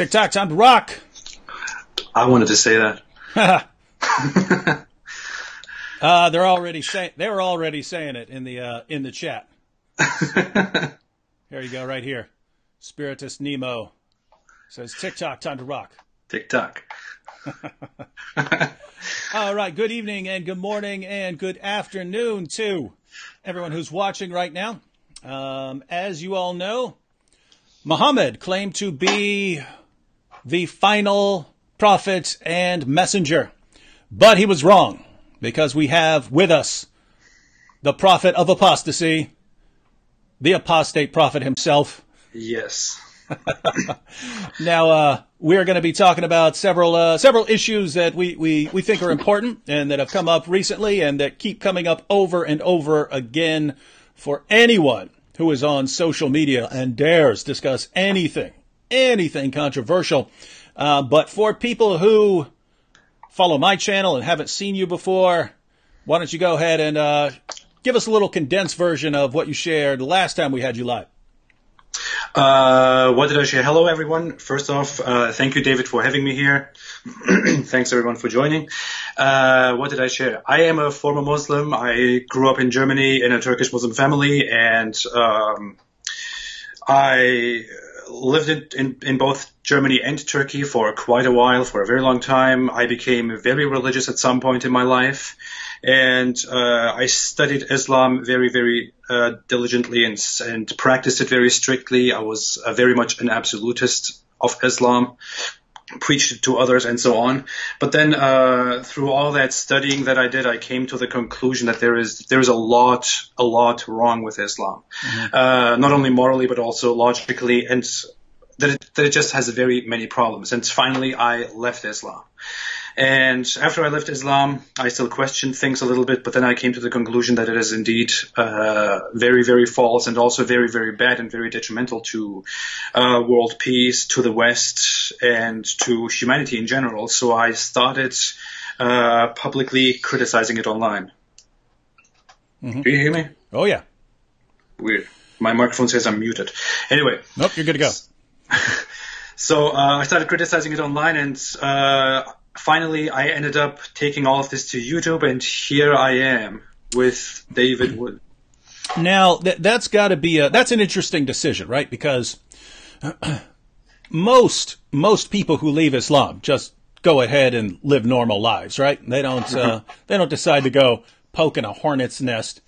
TikTok, time to rock. I wanted to say that. They were already saying it in the chat. Here you go, right here. Spiritus Nemo says TikTok, time to rock. TikTok. All right. Good evening and good morning and good afternoon to everyone who's watching right now. As you all know, Muhammad claimed to be the final prophet and messenger, but he was wrong because we have with us the prophet of apostasy, the apostate prophet himself. Yes. Now, we're going to be talking about several issues that we think are important and that have come up recently and that keep coming up over and over again for anyone who is on social media and dares discuss anything controversial. But for people who follow my channel and haven't seen you before, why don't you go ahead and give us a little condensed version of what you shared last time we had you live. What did I share? Hello, everyone. First off, thank you, David, for having me here. Thanks, everyone, for joining. What did I share? I am a former Muslim. I grew up in Germany in a Turkish Muslim family, and I lived in both Germany and Turkey for quite a while, for a very long time. I became very religious at some point in my life. And I studied Islam very, very diligently and practiced it very strictly. I was very much an absolutist of Islam, preached it to others and so on. But then through all that studying that I did, I came to the conclusion that there is a lot wrong with Islam, not only morally but also logically, and that it just has very many problems. And finally, I left Islam. And after I left Islam, I still questioned things a little bit, but then I came to the conclusion that it is indeed very, very false and also very, very bad and very detrimental to world peace, to the West, and to humanity in general. So I started publicly criticizing it online. Mm-hmm. Do you hear me? Oh, yeah. Weird. My microphone says I'm muted. Anyway. Nope, you're good to go. So I started criticizing it online, and finally, I ended up taking all of this to YouTube, and here I am with David Wood. Now, that's got to be that's an interesting decision, right? Because most people who leave Islam just go ahead and live normal lives, right? They don't decide to go poke in a hornet's nest.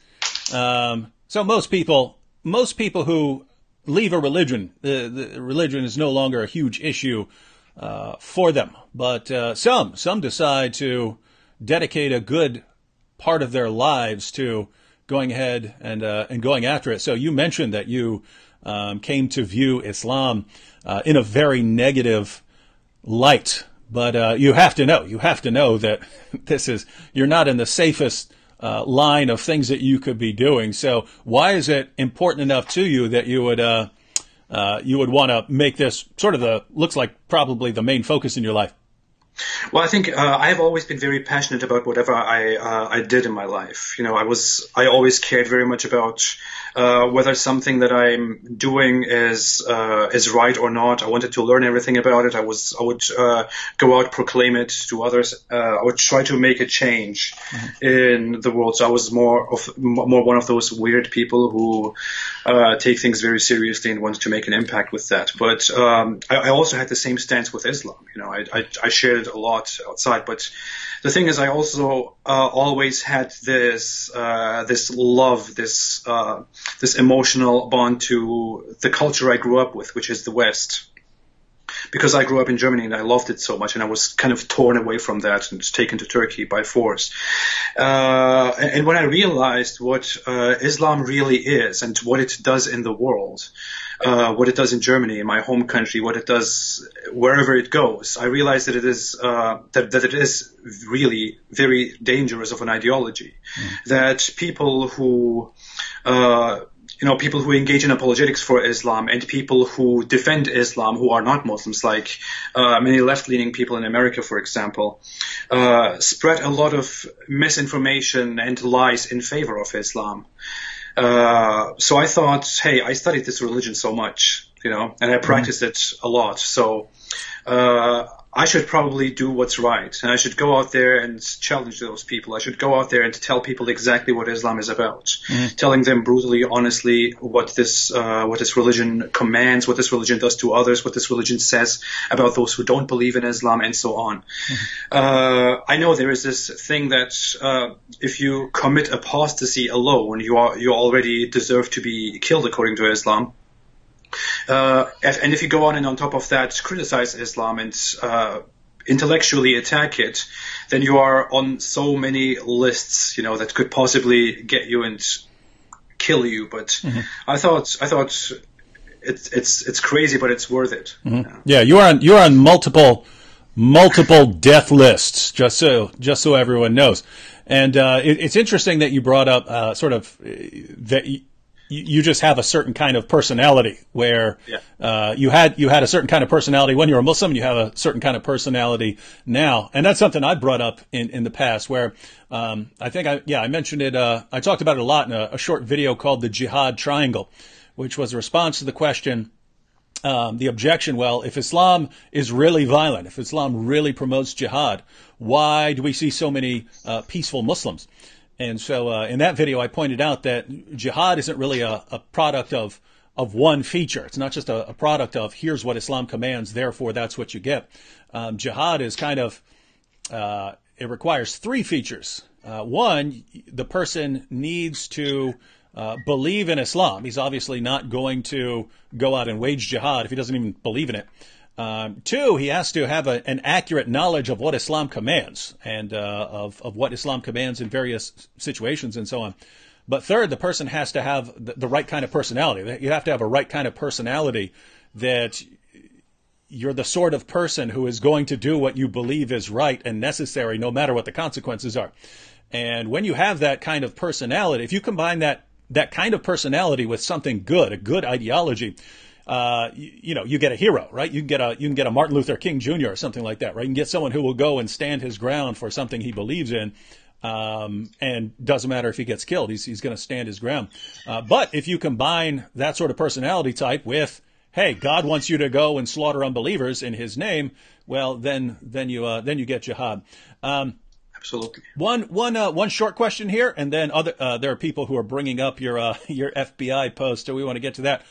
So most people who leave a religion, the religion is no longer a huge issue for them, but some decide to dedicate a good part of their lives to going ahead and going after it. So you mentioned that you came to view Islam in a very negative light, but you have to know that you're not in the safest line of things that you could be doing. So why is it important enough to you that you would want to make this sort of looks like probably the main focus in your life? Well, I think I have always been very passionate about whatever I did in my life. You know, I always cared very much about whether something that I'm doing is right or not. I wanted to learn everything about it. I would go out, proclaim it to others. I would try to make a change in the world. So I was more one of those weird people who take things very seriously and want to make an impact with that. But I also had the same stance with Islam. You know, I shared it a lot outside, but the thing is, I also always had this love, this emotional bond to the culture I grew up with, which is the West. Because I grew up in Germany and I loved it so much, and I was kind of torn away from that and taken to Turkey by force. And when I realized what Islam really is and what it does in the world, what it does in Germany, in my home country, what it does wherever it goes, I realized that it is that it is really very dangerous of an ideology. That people who people who engage in apologetics for Islam and people who defend Islam who are not Muslims, like many left-leaning people in America, for example, spread a lot of misinformation and lies in favor of Islam. So I thought, hey, I studied this religion so much, and I practice it a lot. So I should probably do what's right, and I should go out there and challenge those people. I should go out there and tell people exactly what Islam is about, telling them brutally, honestly, what this religion commands, what this religion does to others, what this religion says about those who don't believe in Islam, and so on. I know there is this thing that if you commit apostasy alone, you already deserve to be killed according to Islam. And if you go on and on top of that criticize Islam and intellectually attack it, then you are on so many lists, that could possibly get you and kill you. But I thought it's crazy, but it's worth it. Yeah, you're on multiple death lists, just so everyone knows. And it's interesting that you brought up that. You just have a certain kind of personality where you had a certain kind of personality when you were a Muslim, and you have a certain kind of personality now. And that's something I brought up in the past where I think I mentioned it. I talked about it a lot in a short video called the Jihad Triangle, which was a response to the question, the objection, well, if Islam is really violent, if Islam really promotes jihad, why do we see so many peaceful Muslims? And so in that video, I pointed out that jihad isn't really a product of one feature. It's not just a product of here's what Islam commands, therefore that's what you get. Jihad is kind of, it requires three features. One, the person needs to believe in Islam. He's obviously not going to go out and wage jihad if he doesn't even believe in it. Two, he has to have an accurate knowledge of what Islam commands and of what Islam commands in various situations and so on. But third, the person has to have the right kind of personality. You have to have a right kind of personality that you're the sort of person who is going to do what you believe is right and necessary, no matter what the consequences are. And when you have that kind of personality, if you combine that kind of personality with something good, a good ideology, you get a hero, right? You can get a Martin Luther King Jr. or something like that, right? You can get someone who will go and stand his ground for something he believes in, and doesn't matter if he gets killed, he's going to stand his ground. But if you combine that sort of personality type with, hey, God wants you to go and slaughter unbelievers in His name, well, then you get jihad. Absolutely. One short question here, and then there are people who are bringing up your FBI post, so we want to get to that.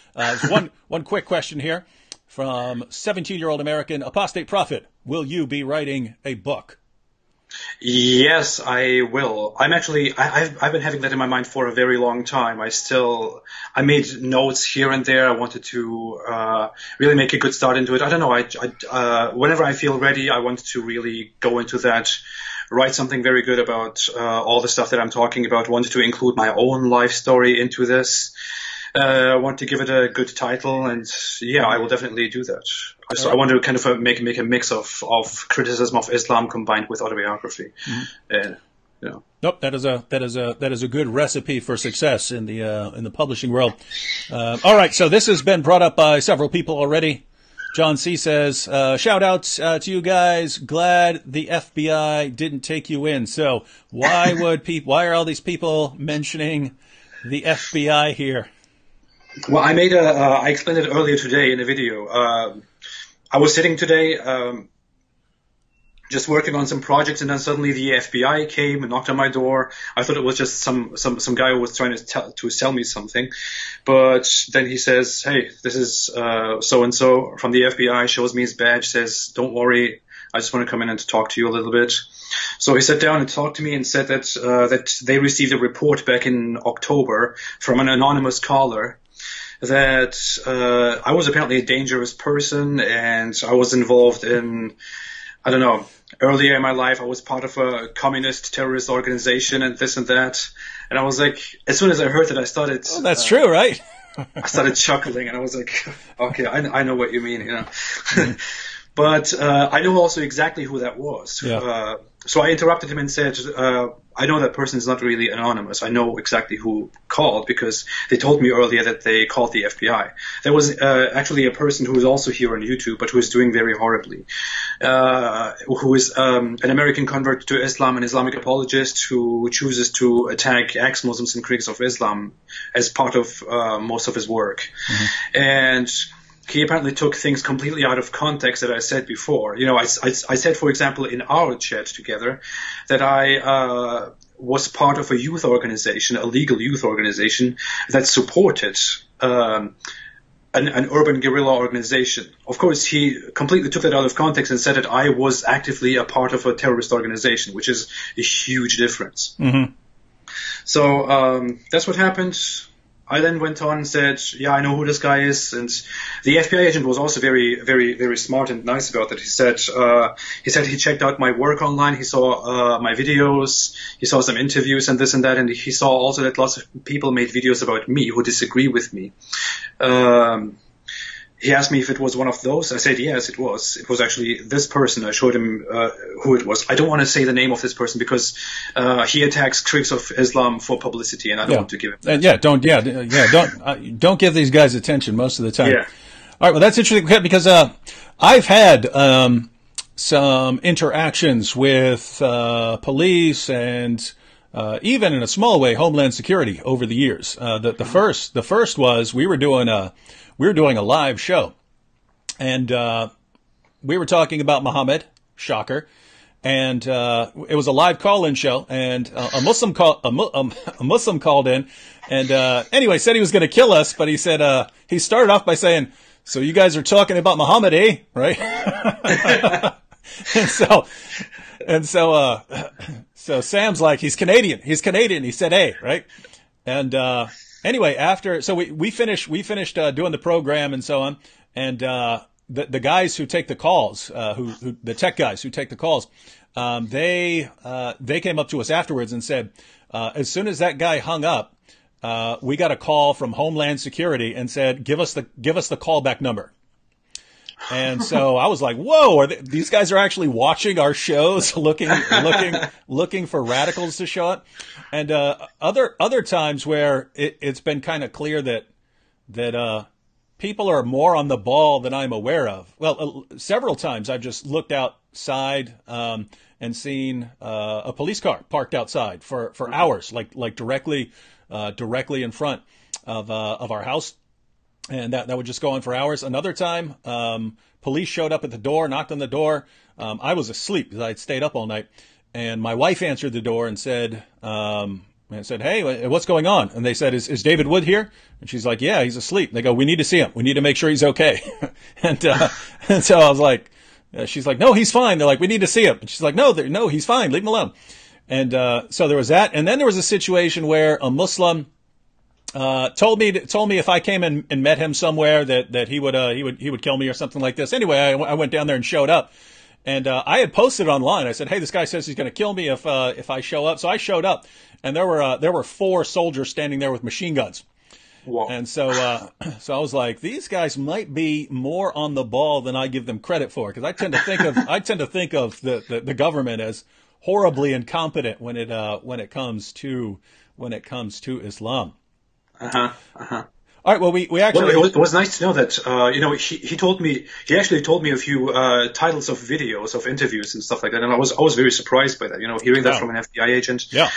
One quick question here from 17-year-old American Apostate Prophet: will you be writing a book? Yes, I will. I've been having that in my mind for a very long time. I made notes here and there. I wanted to really make a good start into it. I don't know. Whenever I feel ready, I want to really go into that. Write something very good about all the stuff that I'm talking about. Wanted to include my own life story into this. Want to give it a good title, and yeah, I will definitely do that. So I want to kind of make a mix of criticism of Islam combined with autobiography. Nope, that is a good recipe for success in the publishing world. All right, so this has been brought up by several people already. John C. says, shout outs to you guys. Glad the FBI didn't take you in. So why are all these people mentioning the FBI here? Well, I explained it earlier today in a video. I was sitting today, just working on some projects, and then suddenly the FBI came and knocked on my door. I thought it was just some guy who was trying to sell me something, but then he says, "Hey, this is so and so from the FBI." Shows me his badge, says, "Don't worry, I just want to come in and talk to you a little bit." So he sat down and talked to me and said that they received a report back in October from an anonymous caller that I was apparently a dangerous person, and I was involved in, I don't know, earlier in my life I was part of a communist terrorist organization and this and that. And I was like, as soon as I heard it, I started... Oh, that's true, right? I started chuckling, and I was like, okay, I know what you mean, But I know also exactly who that was. Yeah. So I interrupted him and said, I know that person is not really anonymous. I know exactly who called because they told me earlier that they called the FBI. There was actually a person who is also here on YouTube, but who is doing very horribly, who is an American convert to Islam, an Islamic apologist who chooses to attack ex-Muslims and critics of Islam as part of most of his work. Mm-hmm. And he apparently took things completely out of context that I said before. I said, for example, in our chat together that I was part of a youth organization, a legal youth organization that supported an urban guerrilla organization. Of course, he completely took that out of context and said that I was actively a part of a terrorist organization, which is a huge difference. Mm-hmm. So that's what happened. I then went on and said, yeah, I know who this guy is. And the FBI agent was also very, very, very smart and nice about that. He said he checked out my work online. He saw my videos. He saw some interviews and this and that. And he saw also that lots of people made videos about me who disagree with me. He asked me if it was one of those. I said, yes, it was. It was actually this person. I showed him who it was. I don't want to say the name of this person because he attacks critics of Islam for publicity, and I don't want to give him that. Don't give these guys attention most of the time. Yeah. All right, well, that's interesting because I've had some interactions with police and even in a small way Homeland Security over the years. The first was we were doing a live show, and we were talking about Muhammad, shocker, and it was a live call-in show, and a Muslim called in, and anyway said he was going to kill us, but he said he started off by saying, "So you guys are talking about Muhammad, eh?" Right? So Sam's like, he's Canadian. He said, "Hey," right? And anyway, we finished doing the program and so on, and the guys who take the calls, the tech guys who take the calls, they came up to us afterwards and said, as soon as that guy hung up, we got a call from Homeland Security and said, give us the callback number. And so I was like, whoa, these guys are actually watching our shows, looking for radicals to show up. And other times where it's been kind of clear that people are more on the ball than I'm aware of. Well, several times I've just looked outside and seen a police car parked outside for hours, like directly in front of our house. And that would just go on for hours. Another time, police showed up at the door, knocked on the door. I was asleep because I had stayed up all night. And my wife answered the door and said, "Hey, what's going on?" And they said, "Is David Wood here?" And she's like, "Yeah, he's asleep." They go, "We need to see him. We need to make sure he's okay." and so I was like, she's like, "No, he's fine." They're like, "We need to see him." And she's like, "No, he's fine. Leave him alone." And so there was that. And then there was a situation where a Muslim told me if I came and met him somewhere that he would kill me or something like this. Anyway, I went down there and showed up, and I had posted online. I said, "Hey, this guy says he's going to kill me if I show up." So I showed up, and there were 4 soldiers standing there with machine guns. Wow. And so I was like, these guys might be more on the ball than I give them credit for, because I tend to think of the government as horribly incompetent when it comes to Islam. All right. Well, we actually. Well, it was nice to know that. He actually told me a few titles of videos of interviews and stuff like that, and I was very surprised by that. Hearing that from an FBI agent. Yeah.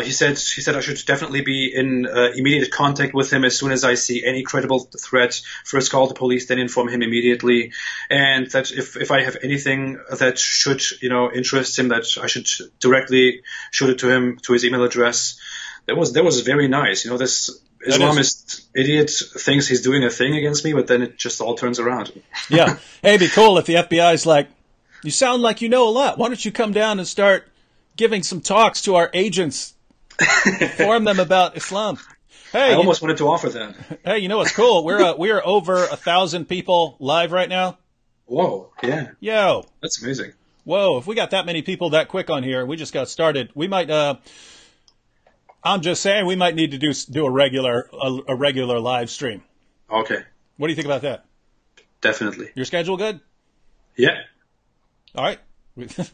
He said I should definitely be in immediate contact with him as soon as I see any credible threat. First call the police, then inform him immediately, and that if I have anything that should interest him, that I should directly shoot it to him to his email address. That was very nice. This Islamist idiot thinks he's doing a thing against me, but then it just all turns around. Yeah. Hey, it'd be cool if the FBI's like, you sound like you know a lot. Why don't you come down and start giving some talks to our agents, inform them about Islam? Hey, I almost wanted to offer that. Hey, you know what's cool? We're over 1,000 people live right now. Whoa. Yeah. Yo. That's amazing. Whoa. If we got that many people that quick on here, we just got started. We might, I'm just saying we might need to do a regular live stream. Okay. What do you think about that? Definitely. Your schedule good? Yeah. All right.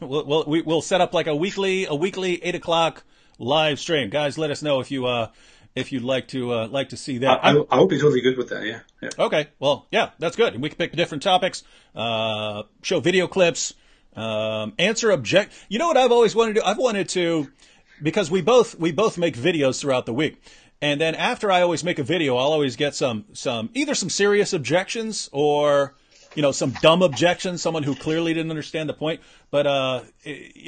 We'll set up like a weekly 8:00 live stream. Guys, let us know if you'd like to see that. I would be totally good with that. Yeah. Okay. Well, yeah, that's good. And we can pick different topics, show video clips, answer object. You know what I've always wanted to do? I've wanted to. Because we both make videos throughout the week, And then after I always make a video, I'll always get either some serious objections or, some dumb objections, someone who clearly didn't understand the point. But, a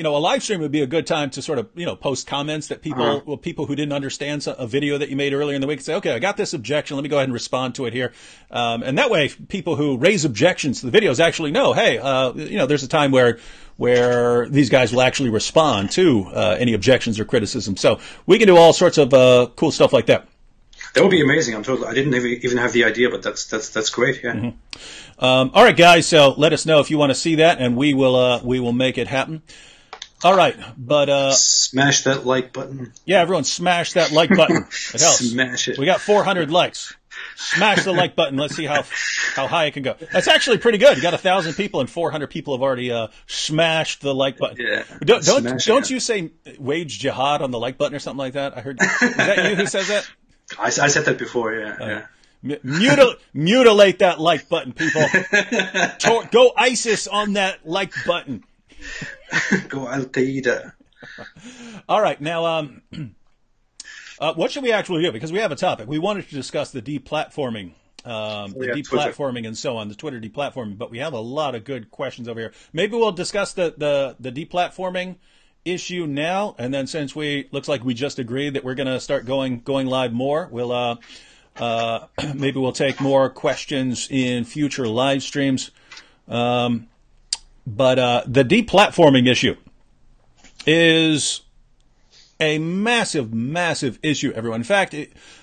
live stream would be a good time to sort of, post comments that people who didn't understand a video that you made earlier in the week say, okay, I got this objection. Let me go ahead and respond to it here. And that way people who raise objections to the videos actually know, hey, there's a time where these guys will actually respond to, any objections or criticism. So we can do all sorts of, cool stuff like that. That would be amazing. I didn't even have the idea, but that's great. Yeah. Mm-hmm. All right, guys. So let us know if you want to see that, and we will make it happen. All right, but smash that like button. Yeah, everyone, smash that like button. It helps. Smash it. We got 400 likes. Smash the like button. Let's see how high it can go. That's actually pretty good. You got 1,000 people, and 400 people have already smashed the like button. Yeah. Don't you say wage jihad on the like button or something like that? I heard. Is that you who says that? I said that before. Yeah. Mutilate that like button, people. Go ISIS on that like button. Go Al Qaeda. All right, now, what should we actually do? Because we have a topic. We wanted to discuss the deplatforming, deplatforming and so on, the Twitter deplatforming. But we have a lot of good questions over here. Maybe we'll discuss the deplatforming issue now, and then since looks like we just agreed that we're going to start going live more, we'll maybe we'll take more questions in future live streams. But the deplatforming issue is a massive, massive issue, everyone. In fact,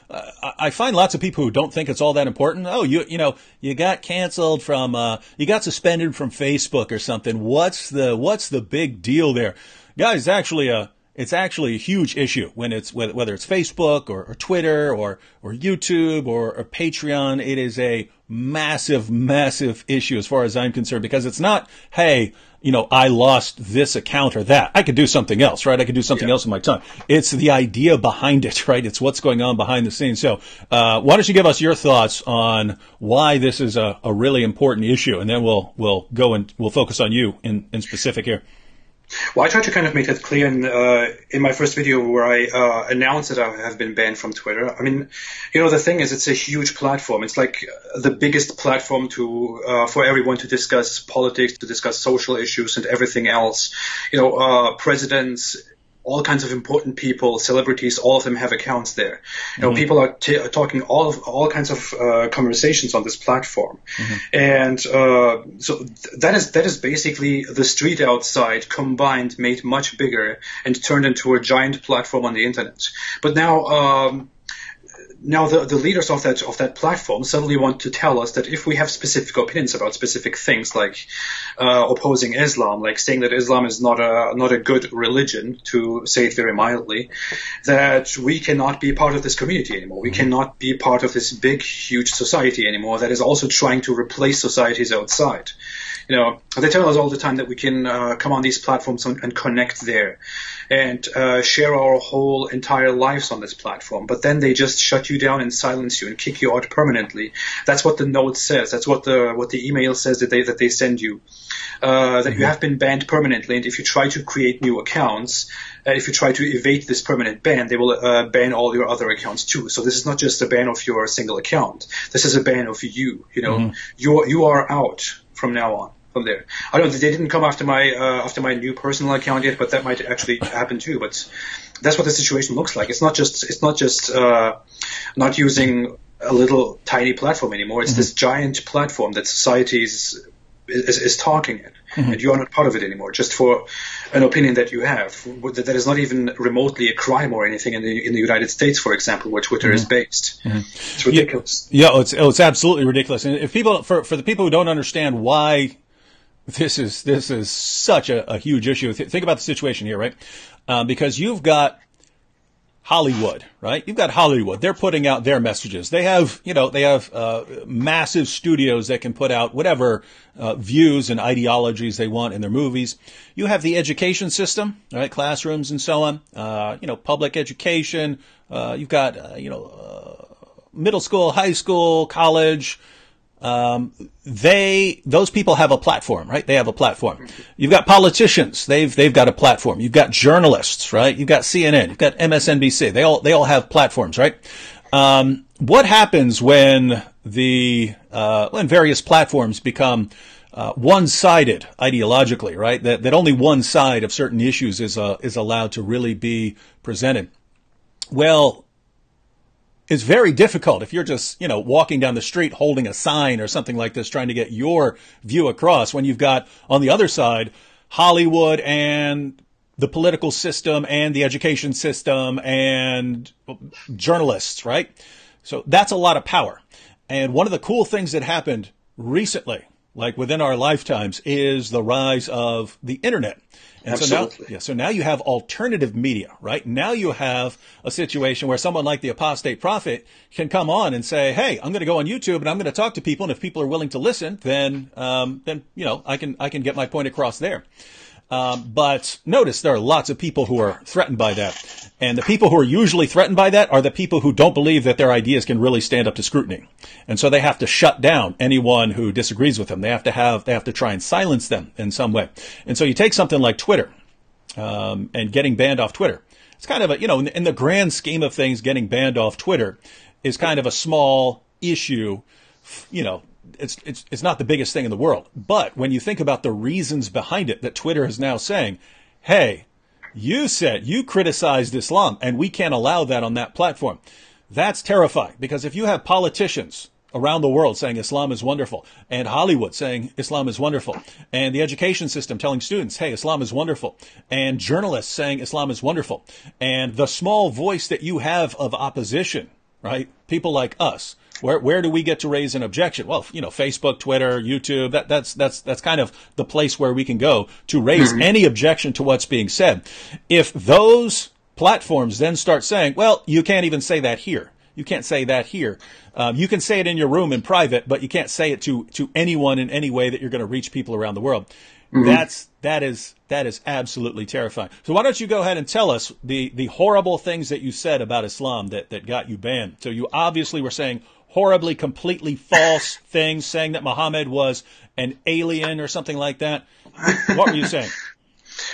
I find lots of people who don't think it's all that important. Oh, you got canceled from, you got suspended from Facebook or something. What's the big deal there? Guys, it's actually a huge issue when whether it's Facebook or Twitter or YouTube or Patreon. It is a massive, massive issue as far as I'm concerned, because it's not, hey, I lost this account or that. I could do something else, right? I could do something else with my time. It's the idea behind it, right? It's what's going on behind the scenes. So, why don't you give us your thoughts on why this is a really important issue, and then we'll go and we'll focus on you in specific here. Well, I tried to kind of make that clear in my first video where I announced that I have been banned from Twitter. I mean, the thing is, it's a huge platform. It's like the biggest platform for everyone to discuss politics, to discuss social issues and everything else. Presidents, all kinds of important people, celebrities, all of them have accounts there. People are talking all kinds of conversations on this platform. And so that is basically the street outside combined, made much bigger, and turned into a giant platform on the internet. But now the leaders of that platform suddenly want to tell us that if we have specific opinions about specific things, like opposing Islam, like saying that Islam is not a good religion, to say it very mildly, that we cannot be part of this community anymore. We cannot be part of this big, huge society anymore that is also trying to replace societies outside. They tell us all the time that we can come on these platforms and connect there and share our whole entire lives on this platform. But then they just shut you down and silence you and kick you out permanently. That's what the note says. That's what the email says that they send you. That you have been banned permanently, and if you try to create new accounts, if you try to evade this permanent ban, they will ban all your other accounts too. So this is not just a ban of your single account. This is a ban of you. You are out from now on. From there, they didn't come after my new personal account yet, but that might actually happen too. But that's what the situation looks like. It's not just not using a little tiny platform anymore. It's this giant platform that society is talking in, and you are not part of it anymore. Just for an opinion that you have, that is not even remotely a crime or anything in the United States, for example, where Twitter is based. It's ridiculous. Yeah, it's absolutely ridiculous. And if people, for the people who don't understand why this is such a huge issue. Think about the situation here, right? Because you've got Hollywood, right? You've got Hollywood. They're putting out their messages. They have massive studios that can put out whatever views and ideologies they want in their movies. You have the education system, right? Classrooms and so on. Public education. You've got middle school, high school, college. those people have a platform, right? They have a platform. You've got politicians. They've got a platform. You've got journalists, right? You've got CNN. You've got MSNBC. They all have platforms, right? What happens when when various platforms become one-sided ideologically, right? That only one side of certain issues is allowed to really be presented. Well, it's very difficult if you're just, walking down the street holding a sign or something like this, trying to get your view across, when you've got on the other side Hollywood and the political system and the education system and journalists, right? So that's a lot of power. And one of the cool things that happened recently, like within our lifetimes, is the rise of the internet. And Absolutely. so now you have alternative media, right? Now you have a situation where someone like the Apostate prophet can come on and say, hey, I'm going to go on YouTube and I'm going to talk to people. And if people are willing to listen, then I can get my point across there. But notice there are lots of people who are threatened by that. And the people who are usually threatened by that are the people who don't believe that their ideas can really stand up to scrutiny. And so they have to shut down anyone who disagrees with them. They have to try and silence them in some way. And so you take something like Twitter, and getting banned off Twitter. It's kind of in the grand scheme of things, getting banned off Twitter is kind of a small issue, It's not the biggest thing in the world. But when you think about the reasons behind it, that Twitter is now saying, hey, you criticized Islam and we can't allow that on that platform. That's terrifying, because if you have politicians around the world saying Islam is wonderful, and Hollywood saying Islam is wonderful, and the education system telling students, hey, Islam is wonderful, and journalists saying Islam is wonderful, and the small voice that you have of opposition, right? People like us. Where do we get to raise an objection? Well, Facebook, Twitter, YouTube, that's kind of the place where we can go to raise any objection to what's being said. If those platforms then start saying, well, you can't even say that here. You can't say that here. You can say it in your room in private, but you can't say it to anyone in any way that you're going to reach people around the world. That is absolutely terrifying. So why don't you go ahead and tell us the horrible things that you said about Islam that got you banned? So you obviously were saying horribly, completely false things, saying that Muhammad was an alien or something like that. What were you saying?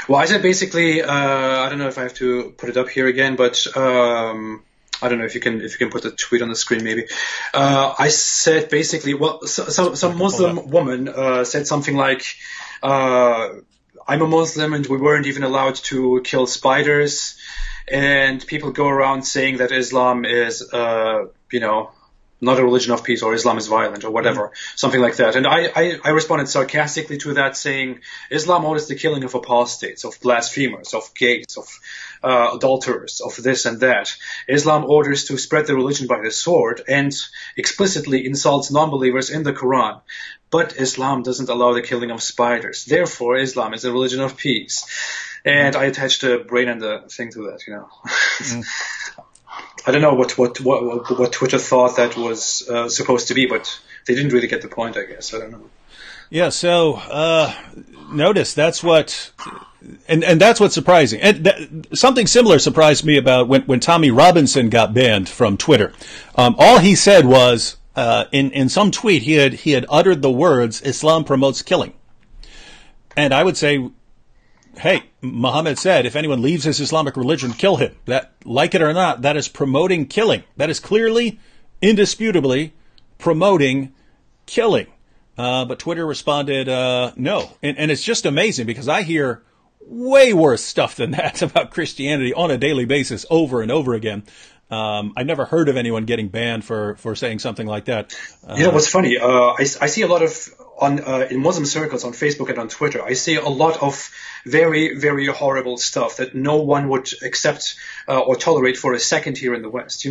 Well, I said basically, I don't know if I have to put it up here again, but I don't know if you can put the tweet on the screen maybe. I said basically, well, some Muslim woman said something like, I'm a Muslim and we weren't even allowed to kill spiders, and people go around saying that Islam is, not a religion of peace, or Islam is violent, or whatever, something like that. And I responded sarcastically to that, saying Islam orders the killing of apostates, of blasphemers, of gays, of adulterers, of this and that. Islam orders to spread the religion by the sword and explicitly insults non-believers in the Quran. But Islam doesn't allow the killing of spiders. Therefore, Islam is a religion of peace. And I attached a brain and the thing to that, I don't know what Twitter thought that was supposed to be, but they didn't really get the point, I guess. I don't know. Yeah. So notice that's what, and that's what's surprising. And something similar surprised me about when Tommy Robinson got banned from Twitter. All he said was in some tweet he had uttered the words "Islam promotes killing," and I would say, hey, Muhammad said, if anyone leaves his Islamic religion, kill him. That, like it or not, that is promoting killing. That is clearly, indisputably promoting killing. But Twitter responded, no. And it's just amazing, because I hear way worse stuff than that about Christianity on a daily basis over and over again. I've never heard of anyone getting banned for saying something like that. What's funny? I see a lot of in Muslim circles on Facebook and on Twitter. I see a lot of very, very horrible stuff that no one would accept or tolerate for a second here in the West.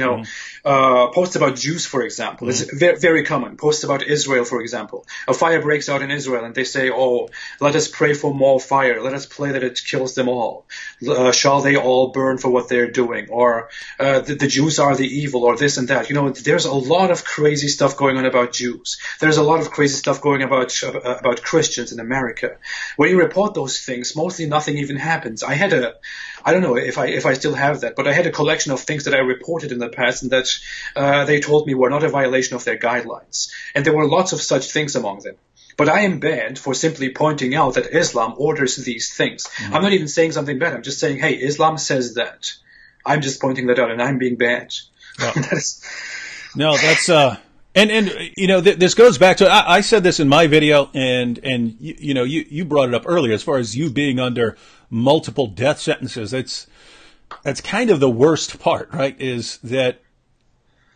Posts about Jews, for example, is very, very common. Posts about Israel, for example. A fire breaks out in Israel, and they say, "Oh, let us pray for more fire. Let us pray that it kills them all. Shall they all burn for what they're doing?" Or the Jews are the evil, or this and that. There's a lot of crazy stuff going on about Jews. There's a lot of crazy stuff going about about Christians in America. When you report those things, mostly nothing even happens. I don't know if I still have that, but I had a collection of things that I reported in the past and that they told me were not a violation of their guidelines. And there were lots of such things among them. But I am banned for simply pointing out that Islam orders these things. Mm-hmm. I'm not even saying something bad. I'm just saying, hey, Islam says that. I'm just pointing that out, and I'm being banned. Well, no, that's and you know, this goes back to I said this in my video, and you brought it up earlier as far as you being under multiple death sentences. That's kind of the worst part, right? Is that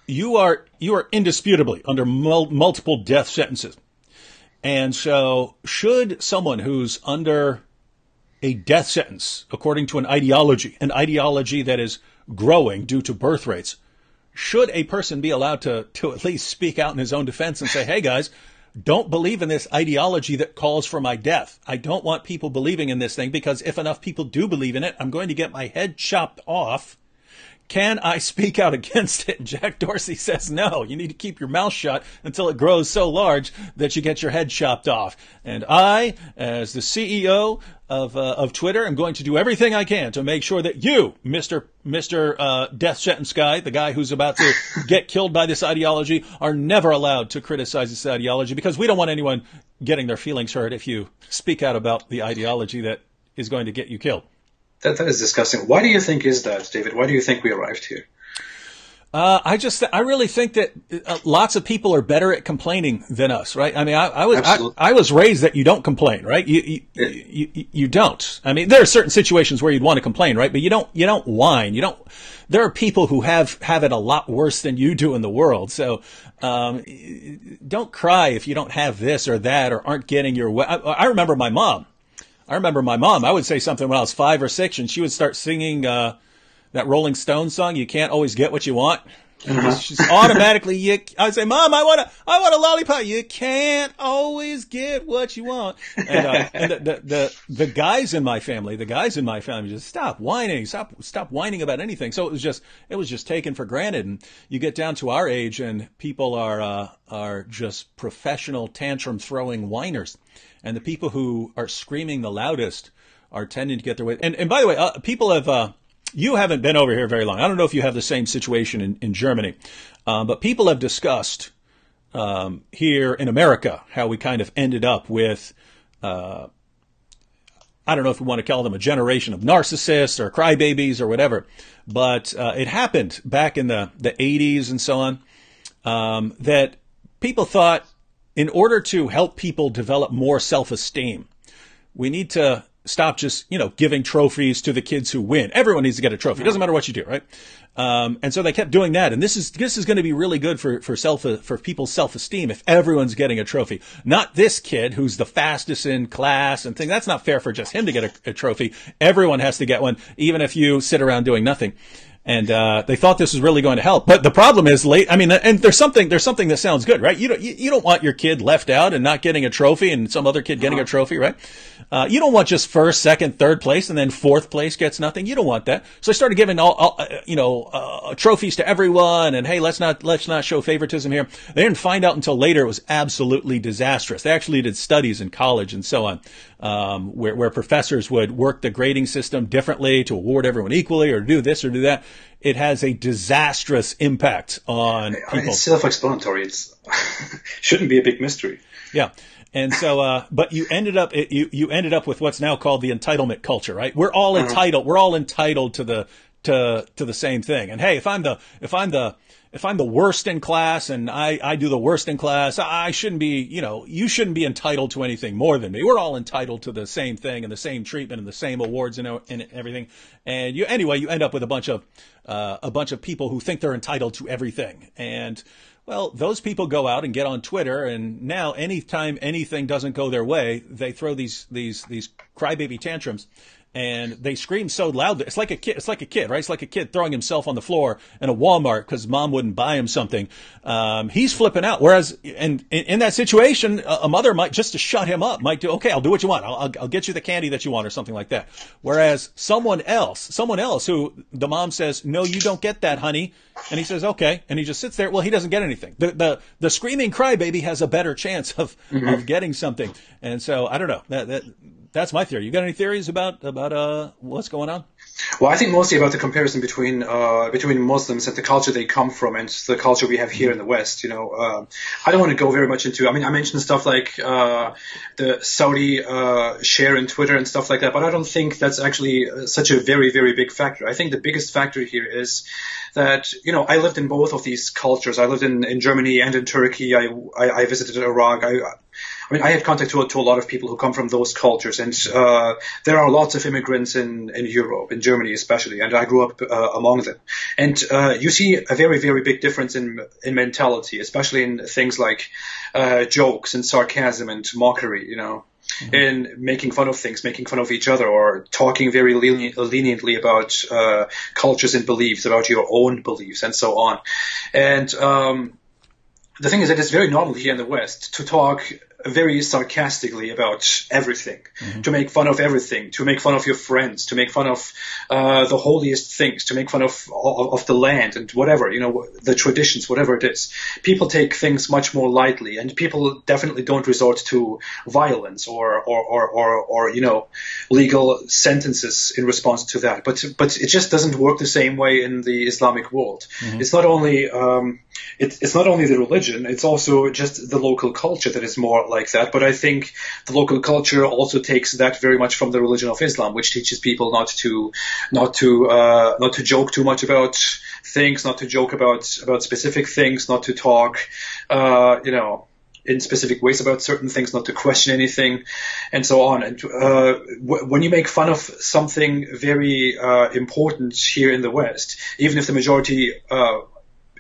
you are indisputably under multiple death sentences. And so should someone who's under a death sentence, according to an ideology that is growing due to birth rates, should a person be allowed to at least speak out in his own defense and say, hey guys, don't believe in this ideology that calls for my death. I don't want people believing in this thing, because if enough people do believe in it, I'm going to get my head chopped off. Can I speak out against it? And Jack Dorsey says, no, you need to keep your mouth shut until it grows so large that you get your head chopped off. And I, as the CEO of Twitter, am going to do everything I can to make sure that you, Mr. Death Sentence guy, the guy who's about to get killed by this ideology, are never allowed to criticize this ideology, because we don't want anyone getting their feelings hurt if you speak out about the ideology that is going to get you killed. That is disgusting. Why do you think is that, David? Why do you think we arrived here? I really think that lots of people are better at complaining than us, right? I mean, I was raised that you don't complain, right? You don't. I mean, there are certain situations where you'd want to complain, right? But you don't whine. There are people who have it a lot worse than you do in the world. So, don't cry if you don't have this or that or aren't getting your way. I remember my mom. I would say something when I was 5 or 6, and she would start singing that Rolling Stones song, "You Can't Always Get What You Want." She's automatically, I would say, Mom, I want a lollipop. You can't always get what you want. And the guys in my family just stop whining, stop whining about anything. So it was just taken for granted. And you get down to our age, and people are just professional tantrum throwing whiners. And the people who are screaming the loudest are tending to get their way. And by the way, people have, you haven't been over here very long. I don't know if you have the same situation in Germany, but people have discussed here in America how we kind of ended up with, I don't know if we want to call them a generation of narcissists or crybabies or whatever, but it happened back in the 80s and so on, that people thought, in order to help people develop more self-esteem, we need to stop just, giving trophies to the kids who win. Everyone needs to get a trophy. It doesn't matter what you do, right? And so they kept doing that. And this is going to be really good for people's self-esteem if everyone's getting a trophy. Not this kid who's the fastest in class and things. That's not fair for just him to get a trophy. Everyone has to get one, even if you sit around doing nothing. And they thought this was really going to help, but the problem is and there's something that sounds good, right? You don't want your kid left out and not getting a trophy, and some other kid getting a trophy, right? You don't want just first, second, third place, and then fourth place gets nothing. You don't want that. So they started giving trophies to everyone, and hey, let's not show favoritism here. They didn't find out until later it was absolutely disastrous. They actually did studies in college and so on, where professors would work the grading system differently to award everyone equally, or do this or do that. It has a disastrous impact on people. It's self-explanatory. It shouldn't be a big mystery. Yeah. And so, but you ended up with what's now called the entitlement culture, right? We're all entitled. We're all entitled to the same thing. And hey, if I'm the worst in class and I do the worst in class, I shouldn't be, you shouldn't be entitled to anything more than me. We're all entitled to the same thing and the same treatment and the same awards and everything. And you end up with a bunch of people who think they're entitled to everything. And well, those people go out and get on Twitter, and now anytime anything doesn't go their way, they throw these crybaby tantrums. and they scream so loudly. It's like a kid. It's like a kid, right? It's like a kid throwing himself on the floor in a Walmart because mom wouldn't buy him something. He's flipping out. Whereas in that situation, a mother might, just to shut him up, might do, okay, I'll do what you want. I'll get you the candy that you want or something like that. Whereas someone else who the mom says, no, you don't get that, honey. And he says, okay. And he just sits there. Well, he doesn't get anything. The screaming crybaby has a better chance of getting something. And so I don't know. That's my theory. You got any theories about what's going on? Well, I think mostly about the comparison between Muslims and the culture they come from and the culture we have here in the West. I don't want to go very much into. I mean, I mentioned stuff like the Saudi share in Twitter and stuff like that, but I don't think that's actually such a very, very big factor. I think the biggest factor here is that I lived in both of these cultures. I lived in Germany and in Turkey. I visited Iraq. I mean, I had contact to a lot of people who come from those cultures, and there are lots of immigrants in Europe, in Germany especially, and I grew up among them. And you see a very, very big difference in mentality, especially in things like jokes and sarcasm and mockery, in making fun of things, making fun of each other, or talking very leniently about cultures and beliefs, about your own beliefs, and so on. And the thing is that it's very normal here in the West to talk very sarcastically about everything, to make fun of everything, to make fun of your friends, to make fun of the holiest things, to make fun of the land and whatever, the traditions, whatever it is. People take things much more lightly, and people definitely don't resort to violence or legal sentences in response to that. But it just doesn't work the same way in the Islamic world. It's not only it's not only the religion, it's also just the local culture that is more like that. But I think the local culture also takes that very much from the religion of Islam, which teaches people not to joke too much about things, not to joke about specific things, not to talk, in specific ways about certain things, not to question anything, and so on. And when you make fun of something very important here in the West, even if the majority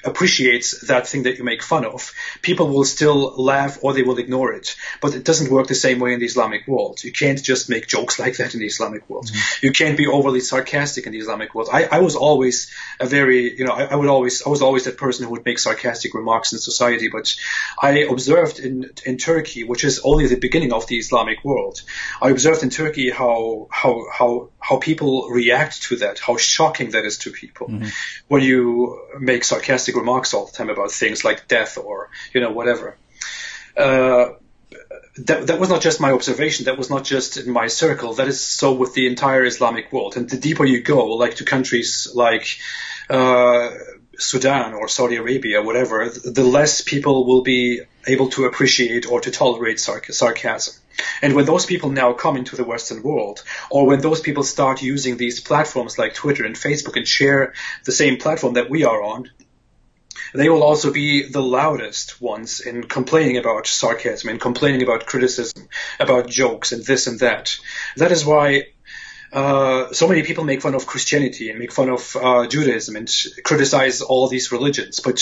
appreciates that thing that you make fun of, people will still laugh or they will ignore it. But it doesn't work the same way in the Islamic world. You can't just make jokes like that in the Islamic world. You can't be overly sarcastic in the Islamic world. I was always a very, I was always that person who would make sarcastic remarks in society. But I observed in Turkey, which is only the beginning of the Islamic world, I observed in Turkey how people react to that, how shocking that is to people when you make sarcastic remarks all the time about things like death or whatever. That was not just my observation. That was not just in my circle. That is so with the entire Islamic world. And the deeper you go, like to countries like Sudan or Saudi Arabia, whatever, the less people will be able to appreciate or to tolerate sarcasm. And when those people now come into the Western world, or when those people start using these platforms like Twitter and Facebook and share the same platform that we are on, they will also be the loudest ones in complaining about sarcasm and complaining about criticism, about jokes and this and that. That is why so many people make fun of Christianity and make fun of Judaism and criticize all these religions, but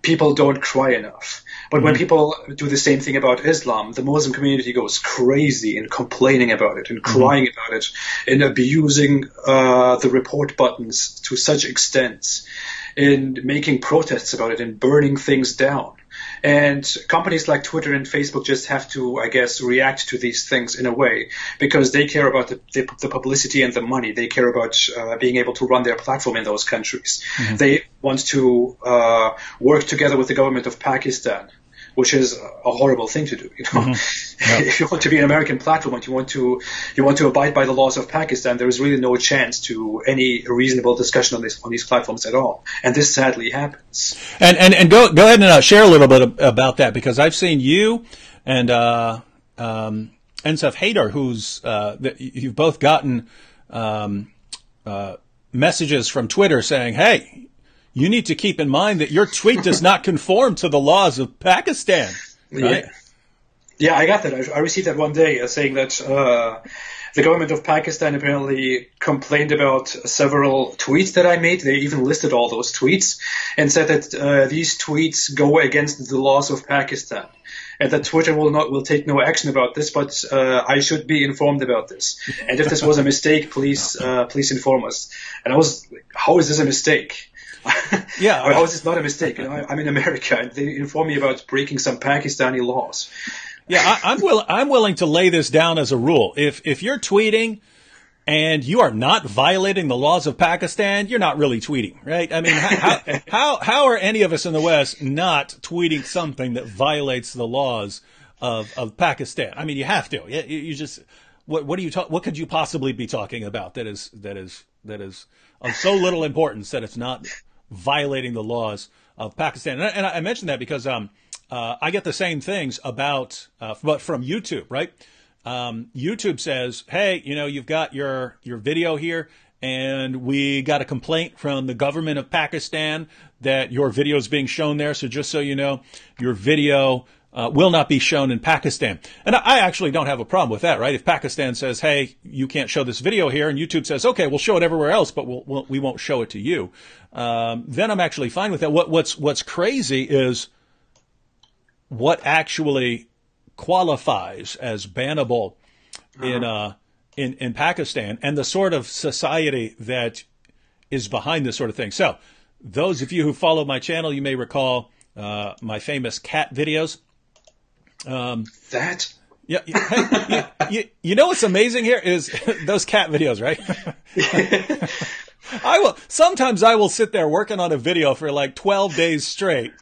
people don't cry enough. But when people do the same thing about Islam, the Muslim community goes crazy in complaining about it and crying about it and abusing the report buttons to such extents, in making protests about it and burning things down. And companies like Twitter and Facebook just have to, I guess, react to these things in a way, because they care about the publicity and the money. They care about being able to run their platform in those countries. They want to work together with the government of Pakistan, which is a horrible thing to do. If you want to be an American platform and you want to abide by the laws of Pakistan, there is really no chance to any reasonable discussion on these platforms at all. And this sadly happens. And go ahead and share a little bit about that, because I've seen you and Ensaf Haidar, who's you've both gotten messages from Twitter saying, "Hey, you need to keep in mind that your tweet does not conform to the laws of Pakistan." Right? Yeah, I got that. I received that one day saying that the government of Pakistan apparently complained about several tweets that I made. They even listed all those tweets and said that these tweets go against the laws of Pakistan. and that Twitter will take no action about this, but I should be informed about this. And if this was a mistake, please inform us. And I was like, how is this a mistake? Yeah. How is this not a mistake? I'm in America, and they inform me about breaking some Pakistani laws. Yeah, I'm willing to lay this down as a rule. If you're tweeting and you are not violating the laws of Pakistan, you're not really tweeting, right? I mean, how are any of us in the West not tweeting something that violates the laws of Pakistan? I mean, you have to. You just what could you possibly be talking about that is of so little importance that it's not violating the laws of Pakistan? And I mentioned that because I get the same things but from YouTube, right? YouTube says, hey, you've got your video here, and we got a complaint from the government of Pakistan that your video is being shown there. So just so you know, your video will not be shown in Pakistan. And I actually don't have a problem with that, right? If Pakistan says, hey, you can't show this video here, and YouTube says, okay, we'll show it everywhere else, but we won't show it to you, then I'm actually fine with that. What's crazy is what actually qualifies as bannable in Pakistan, and the sort of society that is behind this sort of thing. So those of you who follow my channel, you may recall my famous cat videos. That? Yeah. Hey, you know what's amazing here is those cat videos, right? Sometimes I will sit there working on a video for like 12 days straight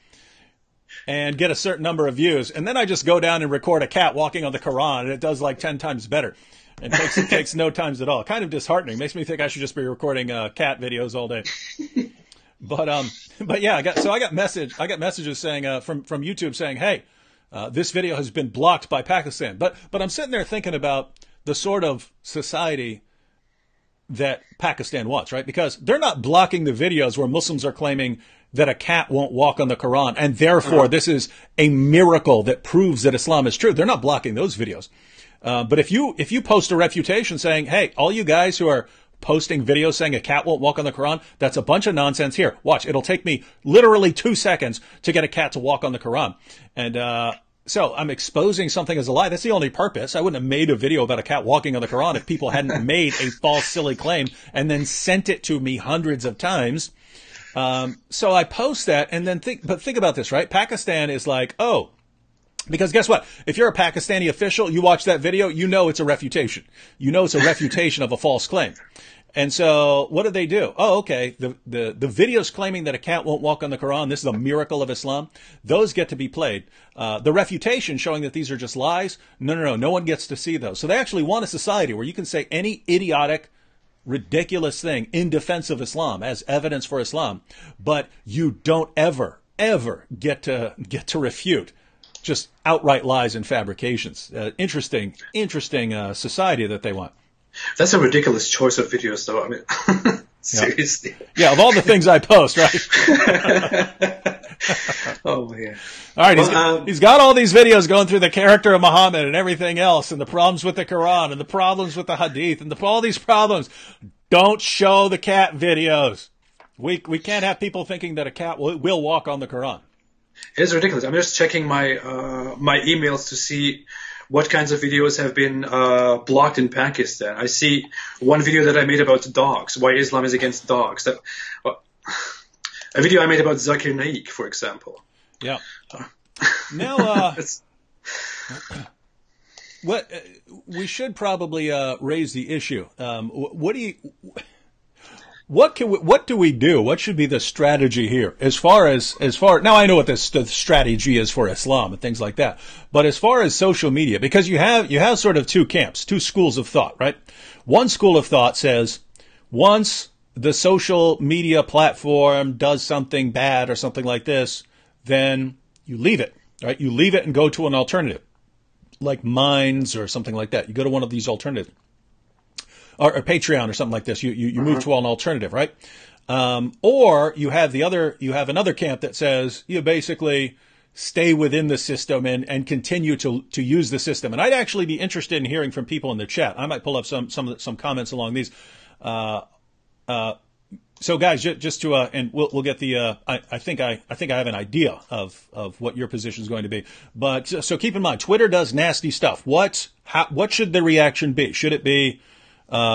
and get a certain number of views, and then I just go down and record a cat walking on the Quran, and it does like 10 times better. And it takes no times at all. Kind of disheartening. Makes me think I should just be recording cat videos all day. But yeah, I got messages saying from YouTube saying, hey, this video has been blocked by Pakistan. But I'm sitting there thinking about the sort of society that Pakistan wants, right? Because they're not blocking the videos where Muslims are claiming that a cat won't walk on the Quran, and therefore this is a miracle that proves that Islam is true. They're not blocking those videos. But if you post a refutation saying, hey, all you guys who are posting videos saying a cat won't walk on the Quran, that's a bunch of nonsense. Here, watch. It'll take me literally 2 seconds to get a cat to walk on the Quran. And so I'm exposing something as a lie. That's the only purpose. I wouldn't have made a video about a cat walking on the Quran if people hadn't made a false, silly claim and then sent it to me hundreds of times. So I post that, and then think about this, right? Pakistan is like, oh, because guess what? If you're a Pakistani official, you watch that video, you know it's a refutation. You know it's a refutation of a false claim. And so what do? Oh, okay. The videos claiming that a cat won't walk on the Quran, this is a miracle of Islam, those get to be played. The refutation showing that these are just lies, no one gets to see those. So they actually want a society where you can say any idiotic, ridiculous thing in defense of Islam as evidence for Islam, but you don't ever get to refute just outright lies and fabrications. Interesting society that they want. That's a ridiculous choice of videos, though. I mean, seriously. Yeah, of all the things I post, right? Oh man! All right, he's got all these videos going through the character of Muhammad and everything else, and the problems with the Quran, and the problems with the Hadith, and all these problems. Don't show the cat videos. We can't have people thinking that a cat will walk on the Quran. It's ridiculous. I'm just checking my my emails to see what kinds of videos have been blocked in Pakistan. I see one video that I made about dogs, why Islam is against dogs. A video I made about Zakir Naik, for example. Yeah. Now, we should probably raise the issue. What do we do? What should be the strategy here? As far now I know what the strategy is for Islam and things like that. But as far as social media, because you have sort of two camps, two schools of thought, right? One school of thought says once the social media platform does something bad or something like this, then you leave it, right? You leave it and go to an alternative, like Minds or something like that. You go to one of these alternatives. Or Patreon or something like this. You move to an alternative, right? Or you have another camp that says you basically stay within the system and continue to use the system. And I'd actually be interested in hearing from people in the chat. I might pull up some comments along these. So guys, just to and we'll get the I think I have an idea of what your position is going to be. But so keep in mind, Twitter does nasty stuff. What should the reaction be? Should it be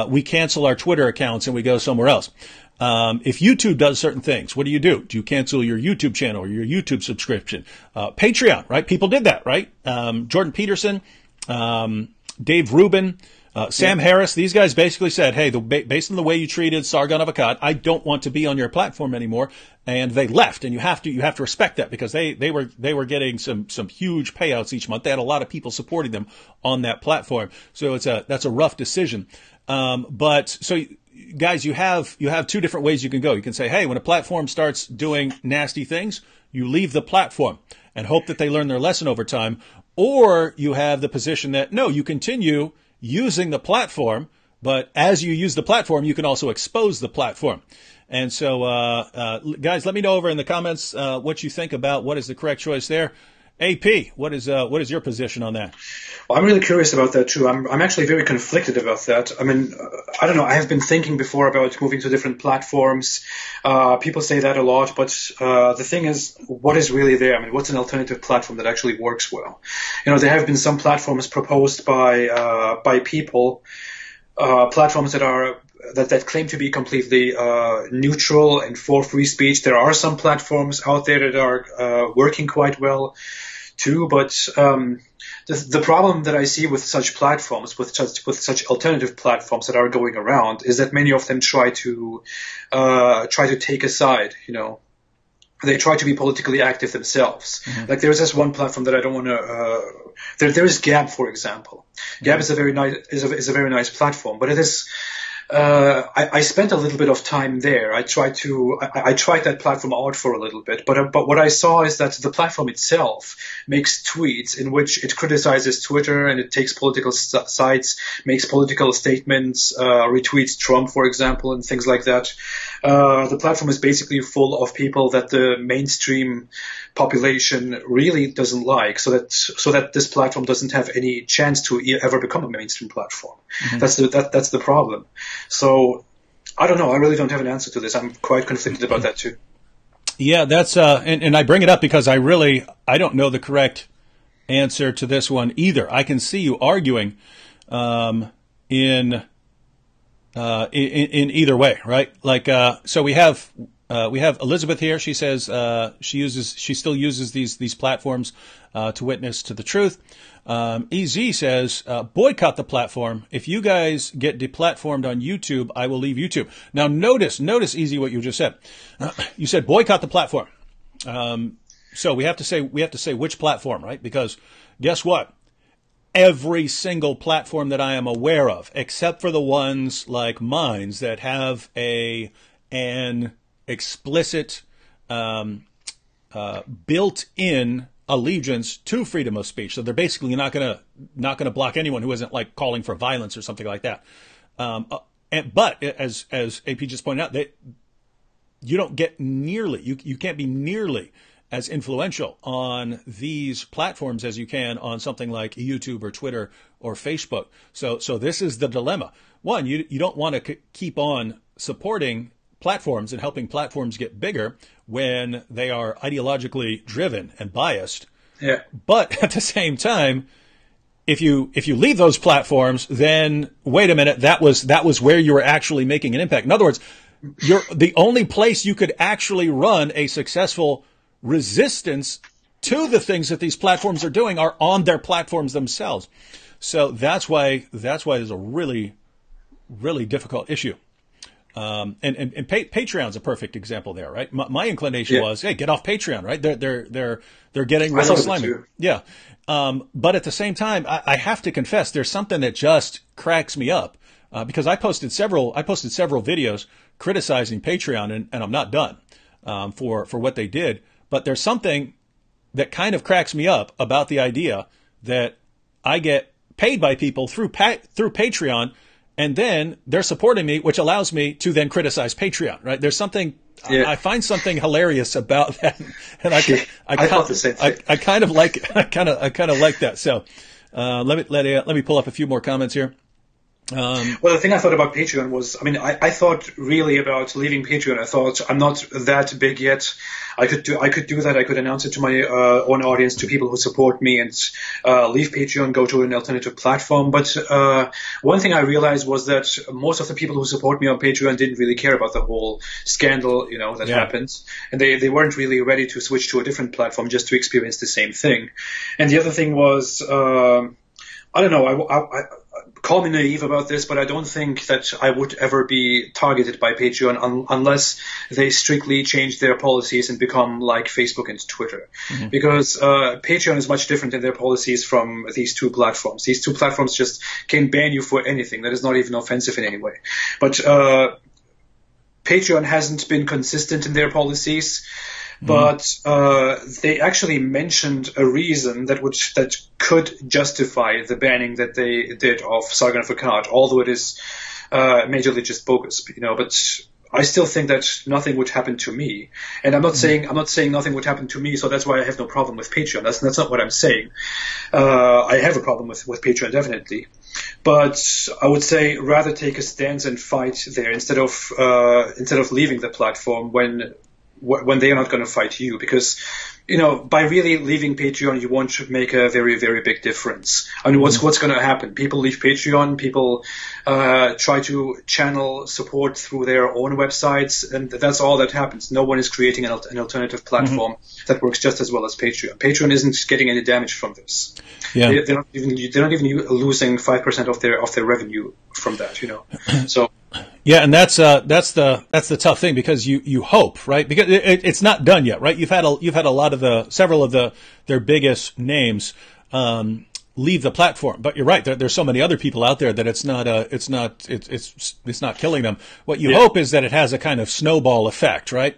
we cancel our Twitter accounts and we go somewhere else? If YouTube does certain things, what do? Do you cancel your YouTube channel or your YouTube subscription? Patreon, right? People did that, right? Jordan Peterson, Dave Rubin, Sam Harris, these guys basically said, hey, based on the way you treated Sargon of Akkad, I don't want to be on your platform anymore. And they left, and you have to respect that, because they were getting some huge payouts each month. They had a lot of people supporting them on that platform. So that's a rough decision. But so guys, you have two different ways you can go. You can say, hey, when a platform starts doing nasty things, you leave the platform and hope that they learn their lesson over time. Or you have the position that, no, you continue using the platform, but as you use the platform, you can also expose the platform. And so, guys, let me know over in the comments what you think about what is the correct choice there. AP, what is your position on that? Well, I'm really curious about that too. I'm actually very conflicted about that. I mean, I don't know. I have been thinking before about moving to different platforms. People say that a lot, but the thing is, what is really there? I mean, what's an alternative platform that actually works well? You know, there have been some platforms proposed by people, platforms that claim to be completely neutral and for free speech. There are some platforms out there that are working quite well too, but the problem that I see with such platforms, with such alternative platforms that are going around, is that many of them try to take a side. You know, they try to be politically active themselves. Mm-hmm. Like there's this one platform that I don't want to. There is Gab, for example. Mm-hmm. Gab is a very nice platform, but it is. I spent a little bit of time there. I tried that platform out for a little bit, but what I saw is that the platform itself makes tweets in which it criticizes Twitter and it takes political sides, makes political statements, retweets Trump, for example, and things like that. The platform is basically full of people that the mainstream population really doesn't like, so that this platform doesn't have any chance to ever become a mainstream platform. Mm-hmm. That's the problem. So I don't know. I really don't have an answer to this. I'm quite conflicted about that too. Yeah, that's and I bring it up because I don't know the correct answer to this one either. I can see you arguing in either way, right? Like so we have Elizabeth here. She says she still uses these platforms to witness to the truth. EZ says boycott the platform. If you guys get deplatformed on YouTube, I will leave YouTube. Now notice EZ, what you just said. You said boycott the platform. So we have to say which platform, right? Because guess what? Every single platform that I am aware of, except for the ones like Minds that have an explicit built-in allegiance to freedom of speech. So they're basically not gonna block anyone who isn't like calling for violence or something like that. But as AP just pointed out, that you don't get nearly, you can't be nearly as influential on these platforms as you can on something like YouTube or Twitter or Facebook. So this is the dilemma. One, you don't want to keep on supporting platforms and helping platforms get bigger when they are ideologically driven and biased. Yeah. But at the same time, if you leave those platforms, then wait a minute, that was where you were actually making an impact. In other words, the only place you could actually run a successful resistance to the things that these platforms are doing are on their platforms themselves. So that's why there's a really, really difficult issue. And Patreon's a perfect example there, right? My inclination was, hey, get off Patreon, right? They're getting really slimy. Yeah. But at the same time, I have to confess, there's something that just cracks me up, because I posted several videos criticizing Patreon, and I'm not done, for what they did. But there's something that kind of cracks me up about the idea that I get paid by people through Patreon, and then they're supporting me, which allows me to then criticize Patreon, right? There's something, I find something hilarious about that. And I thought the same thing. I kind of like that. So, let me pull up a few more comments here. Well, the thing I thought about Patreon was, I mean, I thought really about leaving Patreon. I thought I'm not that big yet. I could do that. I could announce it to my own audience, to people who support me, and leave Patreon, go to an alternative platform. But one thing I realized was that most of the people who support me on Patreon didn't really care about the whole scandal, that happened, and they weren't really ready to switch to a different platform just to experience the same thing. And the other thing was, I don't know. I call me naive about this, but I don't think that I would ever be targeted by Patreon unless they strictly change their policies and become like Facebook and Twitter. Mm-hmm. Because Patreon is much different in their policies from these two platforms. These two platforms just can ban you for anything that is not even offensive in any way. But Patreon hasn't been consistent in their policies. But they actually mentioned a reason that could justify the banning that they did of Sargon of Akkad, although it is majorly just bogus, But I still think that nothing would happen to me, and I'm not saying nothing would happen to me, so that's why I have no problem with Patreon. That's not what I'm saying. I have a problem with Patreon, definitely. But I would say rather take a stance and fight there instead of leaving the platform when they are not going to fight you, because by really leaving Patreon, you won't make a very, very big difference. I mean, what's going to happen? People leave Patreon, people try to channel support through their own websites, and that's all that happens. No one is creating an alternative platform that works just as well as Patreon. Patreon isn't getting any damage from this. Yeah. They're not even losing 5% of their revenue from that. So. Yeah, and that's the tough thing, because you hope, right? Because it's not done yet, right? You've had a lot of several of their biggest names leave the platform, but you're right. There's so many other people out there that it's not killing them. What you hope is that it has a kind of snowball effect, right?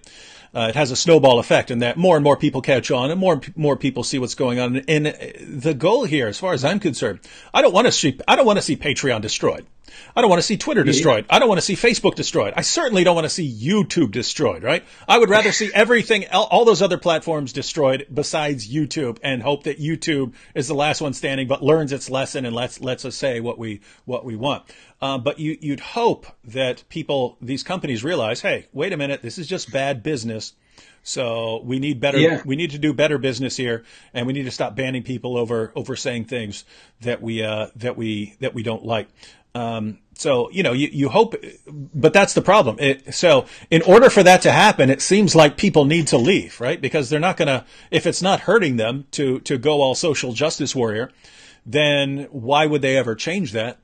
It has a snowball effect, and that more and more people catch on, and more people see what's going on. And the goal here, as far as I'm concerned, I don't want to see Patreon destroyed. I don't want to see Twitter destroyed. I don't want to see Facebook destroyed. I certainly don't want to see YouTube destroyed, right? I would rather see everything, all those other platforms destroyed besides YouTube, and hope that YouTube is the last one standing, but learns its lesson and lets us say what we want. But you'd hope that these companies realize, hey, wait a minute, this is just bad business. So we need better. Yeah. We need to do better business here, and we need to stop banning people over saying things that we don't like. So you hope, but that's the problem. So in order for that to happen, it seems like people need to leave, right? Because they're not gonna, if it's not hurting them to go all social justice warrior, then why would they ever change that?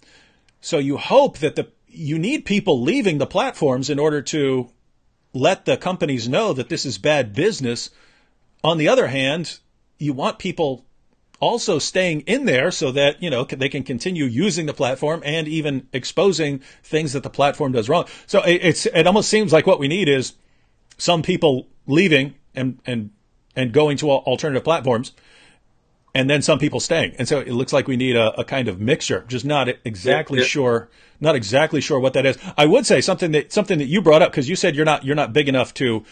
So you hope that you need people leaving the platforms in order to let the companies know that this is bad business. On the other hand, you want people also staying in there so that, they can continue using the platform and even exposing things that the platform does wrong. So it almost seems like what we need is some people leaving and going to alternative platforms, and then some people staying. And so it looks like we need a kind of mixture. Just not exactly sure what that is. I would say something that you brought up, because you said you're not big enough to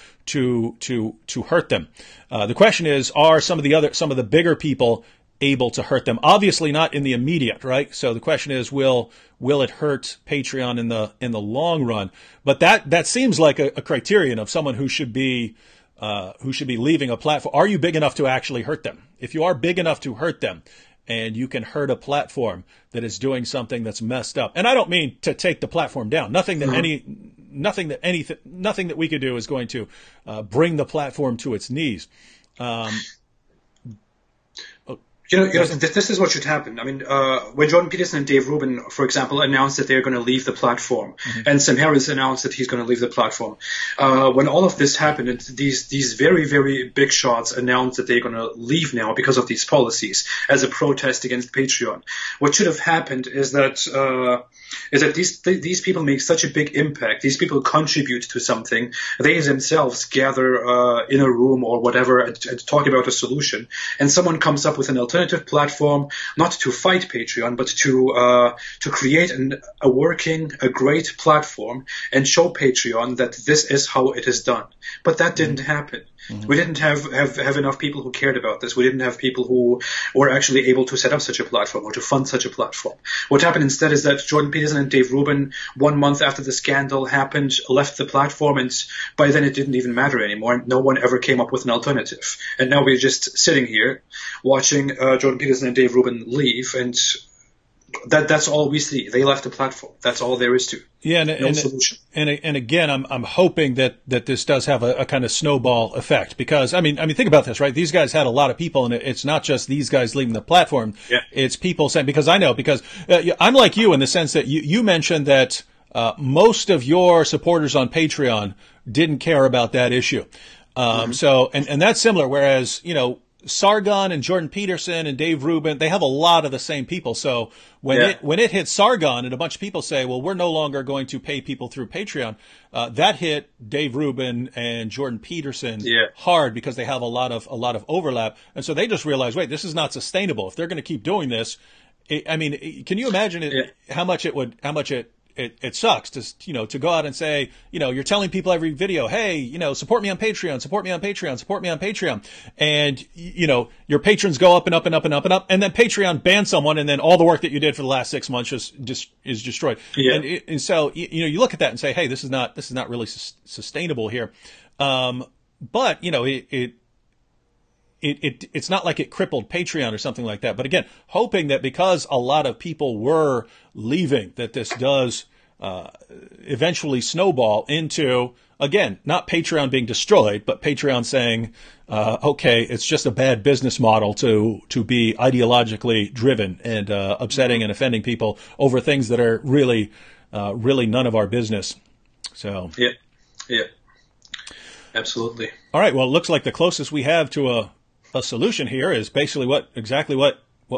hurt them. The question is, are some of the bigger people able to hurt them? Obviously not in the immediate, right? So the question is, will it hurt Patreon in the long run? But that seems like a criterion of someone who should be leaving a platform. Are you big enough to actually hurt them? If you are big enough to hurt them, and you can hurt a platform that is doing something that's messed up, and I don't mean to take the platform down. Nothing that we could do is going to bring the platform to its knees. This is what should happen. I mean, when Jordan Peterson and Dave Rubin, for example, announced that they're going to leave the platform, and Sam Harris announced that he's going to leave the platform, when all of this happened, and these very, very big shots announced that they're going to leave now because of these policies as a protest against Patreon, what should have happened is that these people make such a big impact. These people contribute to something. They themselves gather in a room or whatever and talk about a solution, and someone comes up with an alternative platform, not to fight Patreon, but to create a great platform and show Patreon that this is how it is done. But that didn't happen. We didn't have enough people who cared about this. We didn't have people who were actually able to set up such a platform or to fund such a platform. What happened instead is that Jordan Peterson and Dave Rubin, 1 month after the scandal happened, left the platform, and by then it didn't even matter anymore. No one ever came up with an alternative. And now we're just sitting here watching Jordan Peterson and Dave Rubin leave, and that's all we see. They left the platform. That's all there is to. Yeah, no solution. And again, I'm hoping that this does have a kind of snowball effect, because I mean, think about this, right? These guys had a lot of people, and it's not just these guys leaving the platform. Yeah. It's people saying, because I'm like you in the sense that you mentioned that most of your supporters on Patreon didn't care about that issue. So that's similar. Whereas, Sargon and Jordan Peterson and Dave Rubin, they have a lot of the same people. So when it hit Sargon and a bunch of people say, well, we're no longer going to pay people through Patreon, that hit Dave Rubin and Jordan Peterson hard, because they have a lot of overlap. And so they just realized, wait, this is not sustainable. If they're going to keep doing this, can you imagine how much it sucks to go out and say, you're telling people every video, hey, support me on Patreon, support me on Patreon, support me on Patreon. And, your patrons go up and up and up and up and up. And then Patreon bans someone, and then all the work that you did for the last 6 months is destroyed. Yeah. And so, you look at that and say, hey, this is not really sustainable here. But, it's not like it crippled Patreon or something like that. But again, hoping that because a lot of people were leaving, that this does eventually snowball into, again, not Patreon being destroyed, but Patreon saying, okay, it's just a bad business model to be ideologically driven and upsetting and offending people over things that are really none of our business. So yeah, absolutely. All right. Well, it looks like the closest we have to a solution here is basically what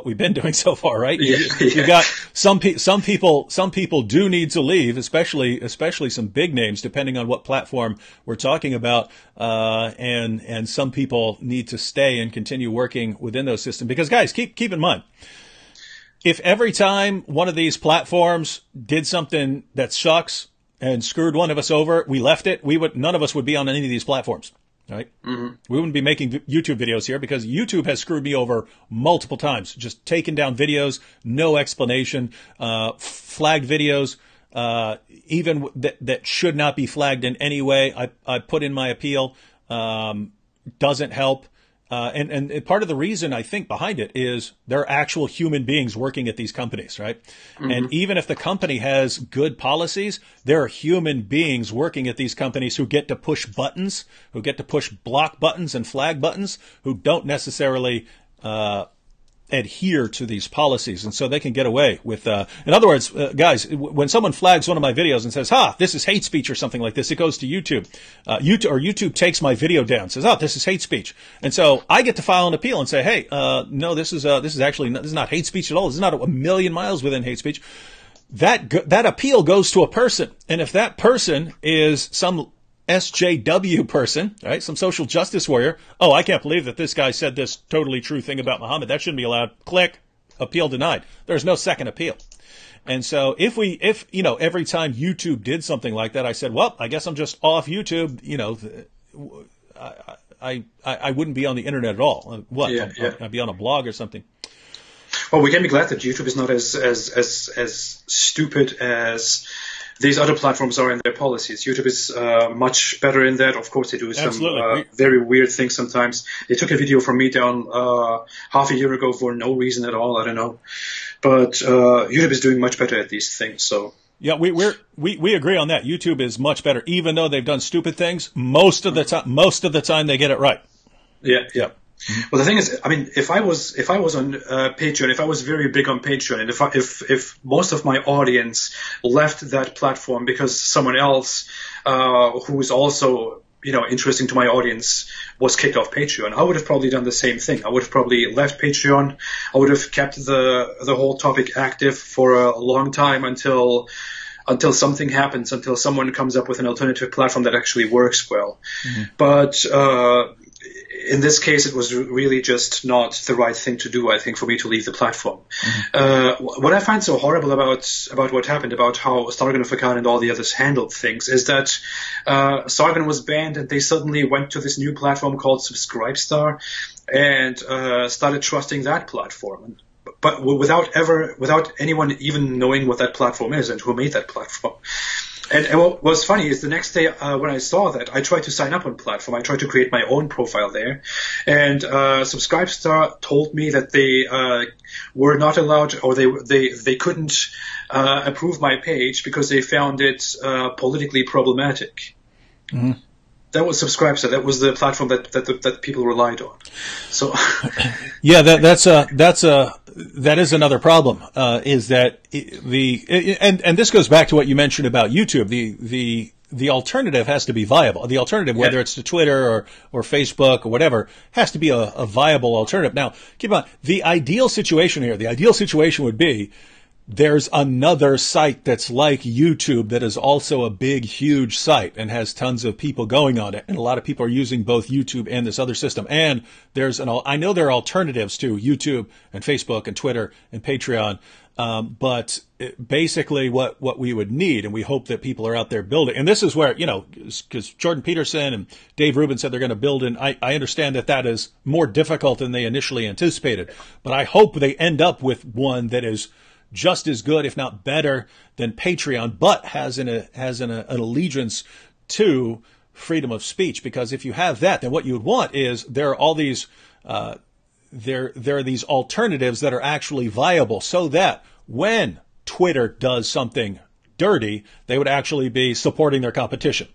we've been doing so far, right? You got some people do need to leave, especially some big names, depending on what platform we're talking about, and some people need to stay and continue working within those systems. Because guys, keep in mind, if every time one of these platforms did something that sucks and screwed one of us over, we left it, none of us would be on any of these platforms. Right? Mm-hmm. We wouldn't be making YouTube videos here, because YouTube has screwed me over multiple times. Just taken down videos, no explanation, flagged videos, even that should not be flagged in any way. I put in my appeal, doesn't help. And part of the reason I think behind it is there are actual human beings working at these companies, right? Mm-hmm. And even if the company has good policies, there are human beings working at these companies who get to push buttons, who get to push block buttons and flag buttons, who don't necessarily adhere to these policies. And so they can get away with, in other words, guys, when someone flags one of my videos and says, this is hate speech or something like this, it goes to YouTube. YouTube takes my video down, says, this is hate speech. And so I get to file an appeal and say, hey, no, this is not hate speech at all. This is not a million miles within hate speech. That appeal goes to a person. And if that person is some SJW person, right? Some social justice warrior. Oh, I can't believe that this guy said this totally true thing about Muhammad. That shouldn't be allowed. Click. Appeal denied. There's no second appeal. And so if every time YouTube did something like that, I said, well, I guess I'm just off YouTube. I wouldn't be on the internet at all. I'd be on a blog or something. Well, we can be glad that YouTube is not as stupid as these other platforms are in their policies. YouTube is much better in that. Of course, they do some very weird things sometimes. They took a video from me down half a year ago for no reason at all. I don't know. But YouTube is doing much better at these things. So yeah, we agree on that. YouTube is much better, even though they've done stupid things. Most of the time, they get it right. Yeah. Mm-hmm. Well, the thing is, I mean, if I was on Patreon, if I was very big on Patreon, and if most of my audience left that platform because someone else who is also interesting to my audience was kicked off Patreon, I would have probably done the same thing. I would have probably left Patreon. I would have kept the whole topic active for a long time until something happens, until someone comes up with an alternative platform that actually works well. Mm-hmm. But in this case, it was really just not the right thing to do, I think, for me to leave the platform. What I find so horrible about what happened, about how Sargon and all the others handled things, is that Sargon was banned and they suddenly went to this new platform called Subscribestar and started trusting that platform. But without anyone even knowing what that platform is and who made that platform. And what was funny is the next day when I saw that, I tried to sign up on the platform. I tried to create my own profile there. And Subscribestar told me that they were not allowed, or they couldn't approve my page because they found it politically problematic. Mm-hmm. That was Subscribestar. That was the platform that people relied on. So, yeah, that is another problem. Is that and this goes back to what you mentioned about YouTube. The alternative has to be viable. The alternative, whether it's to Twitter or Facebook or whatever, has to be a viable alternative. Now, keep in mind, the ideal situation here. The ideal situation would be, there's another site that's like YouTube that is also a big, huge site and has tons of people going on it. And a lot of people are using both YouTube and this other system. And I know there are alternatives to YouTube and Facebook and Twitter and Patreon. But basically what we would need, and we hope that people are out there building, and this is where, because Jordan Peterson and Dave Rubin said they're going to build, and I understand that is more difficult than they initially anticipated. But I hope they end up with one that is just as good, if not better, than Patreon, but has an allegiance to freedom of speech. Because if you have that, then what you would want is there are all these there are these alternatives that are actually viable, so that when Twitter does something dirty, they would actually be supporting their competition.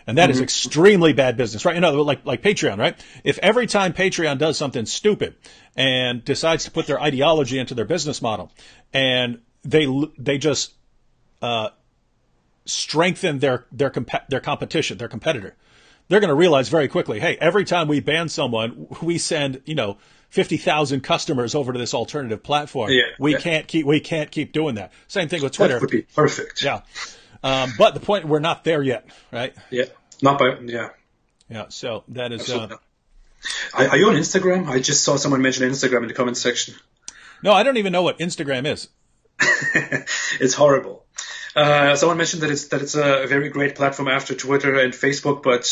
And that is extremely bad business, right? Like Patreon, right? If every time Patreon does something stupid and decides to put their ideology into their business model, and they just strengthen their competition, their competitor, they're going to realize very quickly, hey, every time we ban someone, we send 50,000 customers over to this alternative platform. We can't keep doing that. Same thing with Twitter. That would be perfect. Yeah. But the point, we're not there yet, right? Yeah. Yeah. So that is, are you on Instagram? I just saw someone mention Instagram in the comment section. No, I don't even know what Instagram is. It's horrible. Someone mentioned that it's a very great platform after Twitter and Facebook, but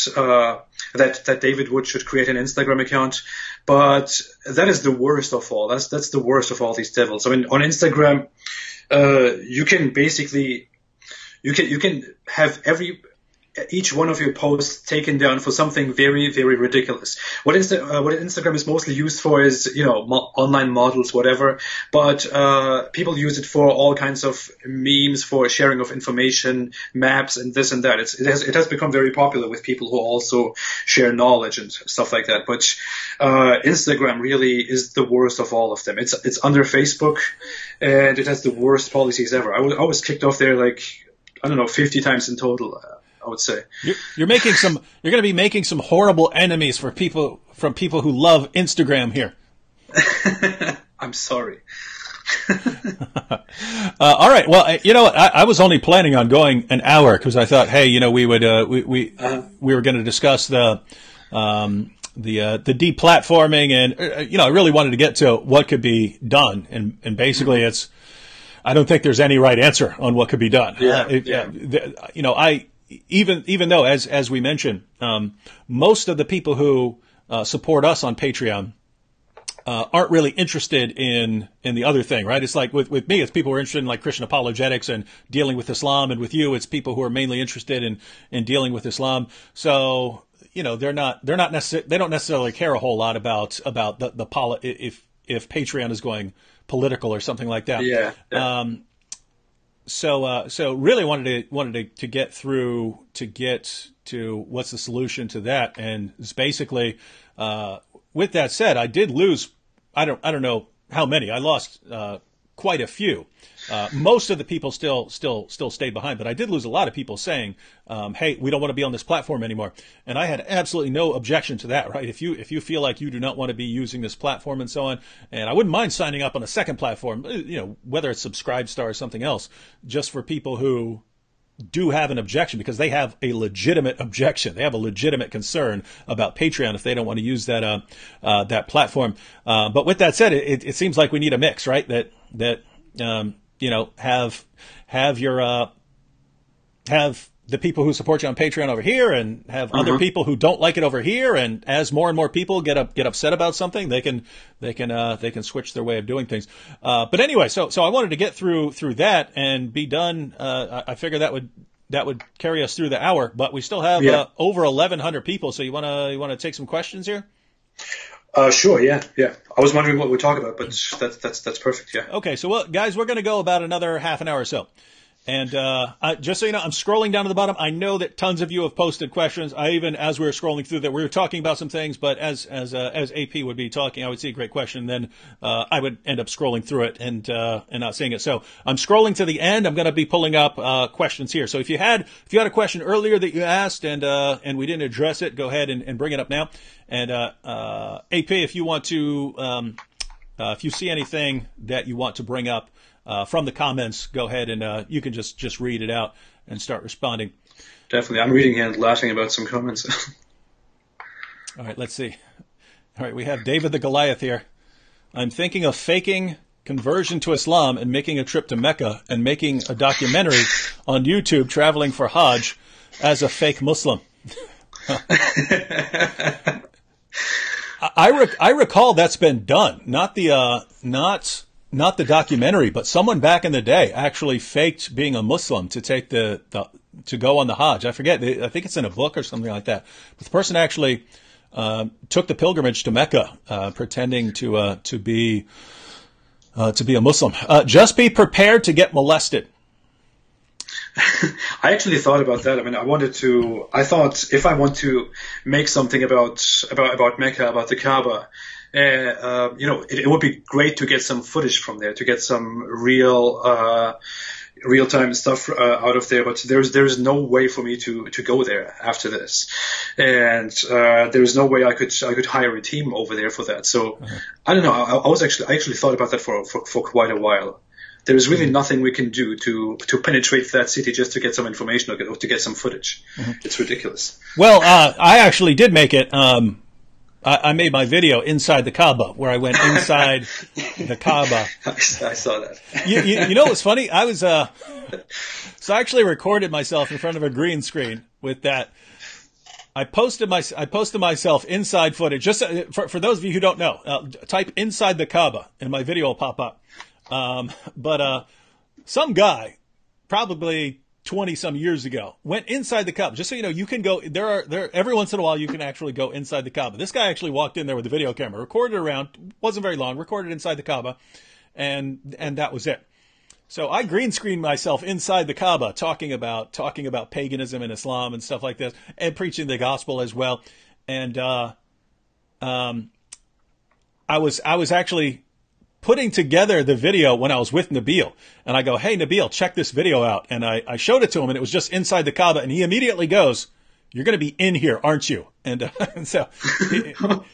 that David Wood should create an Instagram account. But that is the worst of all. That's the worst of all these devils. I mean, on Instagram, you can basically you can have each one of your posts taken down for something very, very ridiculous. What Instagram is mostly used for is, online models, whatever. But people use it for all kinds of memes, for sharing of information, maps, and this and that. It has become very popular with people who also share knowledge and stuff like that. But Instagram really is the worst of all of them. It's under Facebook, and it has the worst policies ever. I was kicked off there 50 times in total. I would say you're going to be making some horrible enemies from people who love Instagram here. I'm sorry. All right. Well, I was only planning on going an hour because I thought, hey, we would we were going to discuss the deplatforming, and I really wanted to get to what could be done, and basically I don't think there's any right answer on what could be done. Even though, as we mentioned, most of the people who support us on Patreon aren't really interested in the other thing, right? It's like with me, it's people who are interested in like Christian apologetics and dealing with Islam, and with you, it's people who are mainly interested in dealing with Islam. So they don't necessarily care a whole lot about if Patreon is going political or something like that. Yeah. So really wanted to get to what's the solution to that, and it's basically, with that said, I did lose, I don't know how many, I lost quite a few. Most of the people still stayed behind, but I did lose a lot of people saying, hey, we don't want to be on this platform anymore. And I had absolutely no objection to that, right? If you feel like you do not want to be using this platform and so on, and I wouldn't mind signing up on a second platform, whether it's Subscribestar or something else, just for people who do have an objection, because they have a legitimate objection. They have a legitimate concern about Patreon if they don't want to use that that platform. But with that said, it seems like we need a mix, right? That you know, have your have the people who support you on Patreon over here, and have other people who don't like it over here. And as more and more people get upset about something, they can switch their way of doing things. But anyway, so I wanted to get through that and be done. I figure that would carry us through the hour, but we still have over 1,100 people. So you wanna take some questions here? Sure. Yeah. I was wondering what we'd talk about, but that's perfect. Yeah. Okay. So, well, guys, we're going to go about another half an hour or so. And just so you know, I'm scrolling down to the bottom. I know that tons of you have posted questions. I even, as we were scrolling through that, we were talking about some things, but as AP would be talking, I would see a great question. Then I would end up scrolling through it and not seeing it. So I'm scrolling to the end. I'm going to be pulling up questions here. So if you had a question earlier that you asked and we didn't address it, go ahead and bring it up now. And AP, if you want to, if you see anything that you want to bring up from the comments, go ahead and you can just read it out and start responding. Definitely. I'm reading and laughing about some comments. All right, let's see. All right, we have David the Goliath here. I'm thinking of faking conversion to Islam and making a trip to Mecca and making a documentary on YouTube traveling for Hajj as a fake Muslim. I recall that's been done. Not the documentary, but someone back in the day actually faked being a Muslim to take to go on the Hajj. I forget. I think it's in a book or something like that. But the person actually took the pilgrimage to Mecca, pretending to be a Muslim. Just be prepared to get molested. I actually thought about that. I mean, I thought if I want to make something about Mecca, about the Kaaba, you know, it would be great to get some footage from there, to get some real-time stuff out of there. But there's no way for me to go there after this, and there's no way I could hire a team over there for that. So I don't know. I actually thought about that for quite a while. There is really nothing we can do to penetrate that city just to get some information or to get some footage. It's ridiculous. Well, I actually did make it. I made my video inside the Kaaba, where I went inside the Kaaba. I saw that. You know what's funny? I was so I actually recorded myself in front of a green screen with that. I posted myself inside footage. Just for those of you who don't know, type inside the Kaaba and my video will pop up. But some guy, probably 20 some years ago, went inside the Kaaba. Just so you know, you can go there every once in a while you can actually go inside the Kaaba. This guy actually walked in there with a video camera, recorded around, wasn't very long, recorded inside the Kaaba, and that was it. So I green screened myself inside the Kaaba, talking about paganism and Islam and stuff like this, and preaching the gospel as well. And I was actually putting together the video when I was with Nabil, and I go, "Hey Nabil, check this video out." And I showed it to him, and it was just inside the Kaaba, and he immediately goes, "You're going to be in here, aren't you?" And so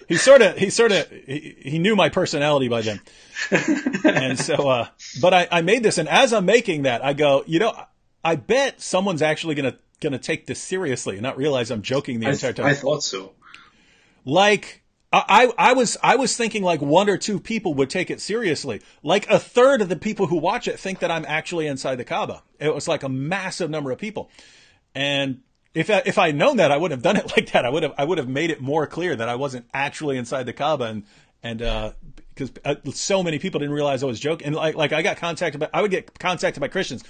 he knew my personality by then. And so, but I made this, and as I'm making that, I go, you know, I bet someone's actually going to take this seriously and not realize I'm joking the entire time. I thought so. Like, I was thinking like one or two people would take it seriously. Like a third of the people who watch it think that I'm actually inside the Kaaba. It was like a massive number of people. And if I'd known that, I wouldn't have done it like that. I would have made it more clear that I wasn't actually inside the Kaaba, and because so many people didn't realize I was joking. And like I would get contacted by Christians.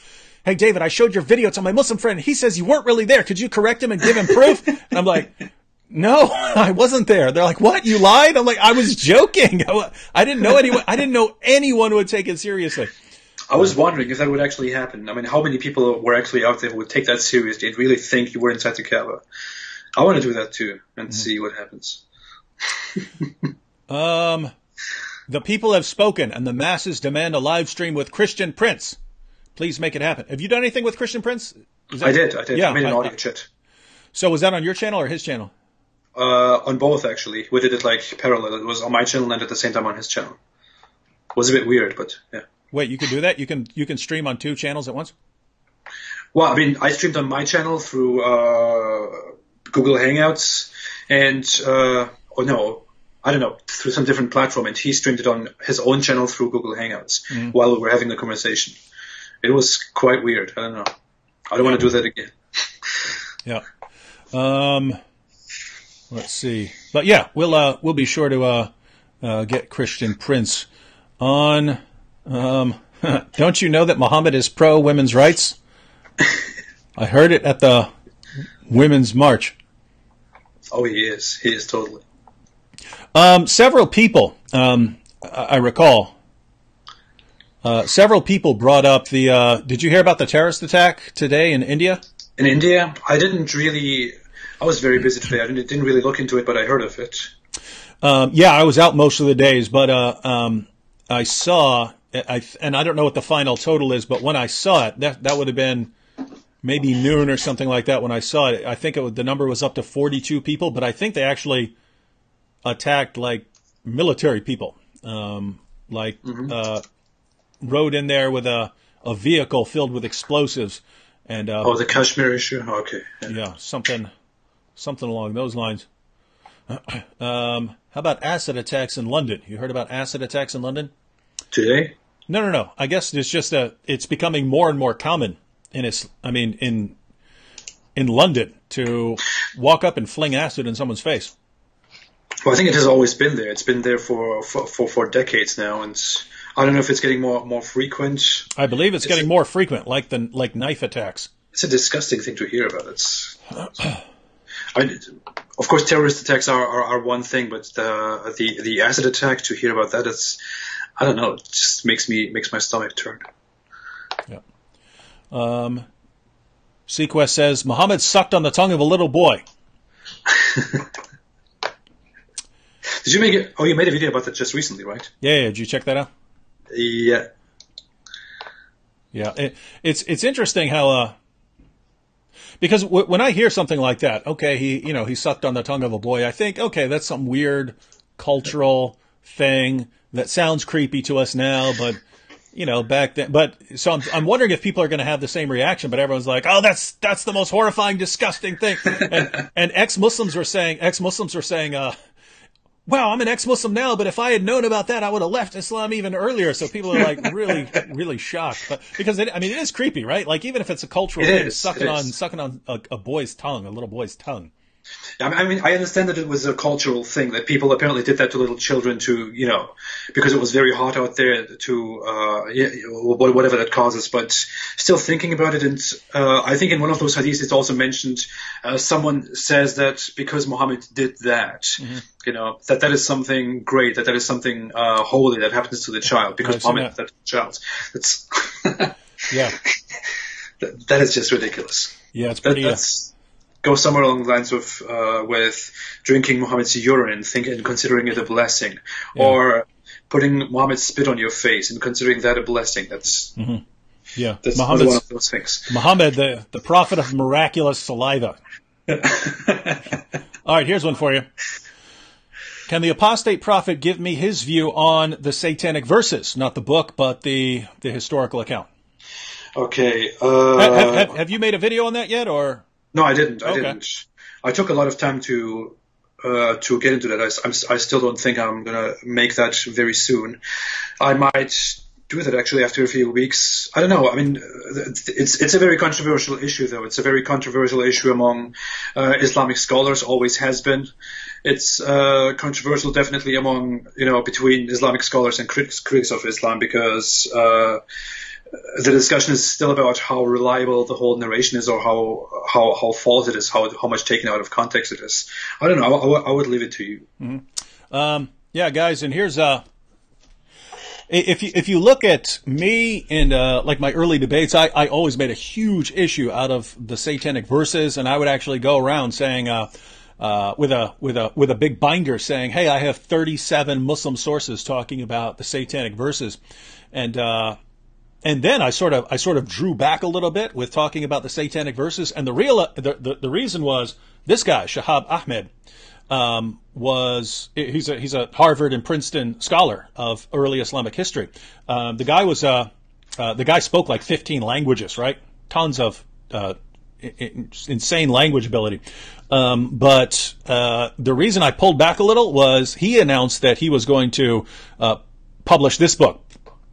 "Hey David, I showed your video to my Muslim friend. He says you weren't really there. Could you correct him and give him proof?" And I'm like, "No, I wasn't there." They're like, "What? You lied?" I'm like, "I was joking. I didn't know anyone would take it seriously." I was wondering if that would actually happen. I mean, how many people were actually out there who would take that seriously and really think you were inside the Kaaba? I want to do that too and see what happens. The people have spoken, and the masses demand a live stream with Christian Prince. Please make it happen. Have you done anything with Christian Prince? I did. Yeah, I made an audio chat. So was that on your channel or his channel? On both, actually. We did it like parallel. It was on my channel and at the same time on his channel. It was a bit weird, but yeah. Wait, you can do that? You can stream on two channels at once? Well, I mean, I streamed on my channel through Google Hangouts, and or no, I don't know, through some different platform, and he streamed it on his own channel through Google Hangouts while we were having the conversation. It was quite weird. I don't know. I don't want to do that again. Yeah. Let's see. But yeah, we'll be sure to get Christian Prince on. Don't you know that Muhammad is pro women's rights? I heard it at the Women's March. Oh, he is. He is totally. Several people, I recall, several people brought up the, did you hear about the terrorist attack today in India? In India? I didn't really, I was very busy today. I didn't really look into it, but I heard of it. Yeah, I was out most of the days, but I saw, and I don't know what the final total is, but when I saw it, that would have been maybe noon or something like that when I saw it. I think the number was up to 42 people, but I think they actually attacked like military people, rode in there with a vehicle filled with explosives, and the Kashmir issue. Okay, yeah, something along those lines. How about acid attacks in London? You heard about acid attacks in London today? No. I guess it's just it's becoming more and more common in London to walk up and fling acid in someone's face. Well, I think it has always been there. It's been there for decades now, and I don't know if it's getting more frequent. I believe it's getting more frequent, like knife attacks. It's a disgusting thing to hear about. Of course, terrorist attacks are one thing, but the acid attack, to hear about that, I don't know. It just makes my stomach turn. Yeah. Sequest says Muhammad sucked on the tongue of a little boy. Did you make it? Oh, you made a video about that just recently, right? Yeah. Did you check that out? Yeah. Yeah. It's interesting how because when I hear something like that, okay, he sucked on the tongue of a boy, I think, okay, that's some weird cultural thing that sounds creepy to us now, but back then. But so I'm wondering if people are going to have the same reaction, but everyone's like, oh, that's the most horrifying, disgusting thing. And ex-Muslims were saying, wow, I'm an ex-Muslim now, but if I had known about that, I would have left Islam even earlier. So people are like really, really shocked. But because it is creepy, right? Like even if it's a cultural thing, sucking on a boy's tongue, a little boy's tongue. I mean, I understand that it was a cultural thing, that people apparently did that to little children to, because it was very hot out there to, whatever that causes. But still thinking about it, and I think in one of those hadiths it's also mentioned, someone says that because Muhammad did that, that is something great, that is something holy that happens to the child because Muhammad did that to the child. That's yeah, that is just ridiculous. Yeah, it's pretty. Go somewhere along the lines of with drinking Muhammad's urine and considering it a blessing, or putting Muhammad's spit on your face and considering that a blessing. That's that's one of those things. Muhammad, the prophet of miraculous saliva. All right, here's one for you. Can the apostate prophet give me his view on the satanic verses? Not the book, but the historical account. Okay. Have you made a video on that yet, or? No, I didn't. Okay. I took a lot of time to get into that. I still don't think I'm gonna make that very soon. I might do that actually after a few weeks. I don't know. I mean, it's a very controversial issue, though. It's a very controversial issue among Islamic scholars. Always has been. It's controversial, definitely among between Islamic scholars and critics of Islam, because the discussion is still about how reliable the whole narration is, or how false it is, how much taken out of context it is. I don't know. I would leave it to you. Mm-hmm. Yeah, guys, and here's if you look at me in like my early debates, I always made a huge issue out of the satanic verses, and I would actually go around saying with a big binder saying, "Hey, I have 37 Muslim sources talking about the satanic verses," and then I sort of drew back a little bit with talking about the satanic verses, and the reason was this guy Shahab Ahmed he's a Harvard and Princeton scholar of early Islamic history. The guy spoke like 15 languages, right? Tons of insane language ability. But the reason I pulled back a little was he announced that he was going to publish this book,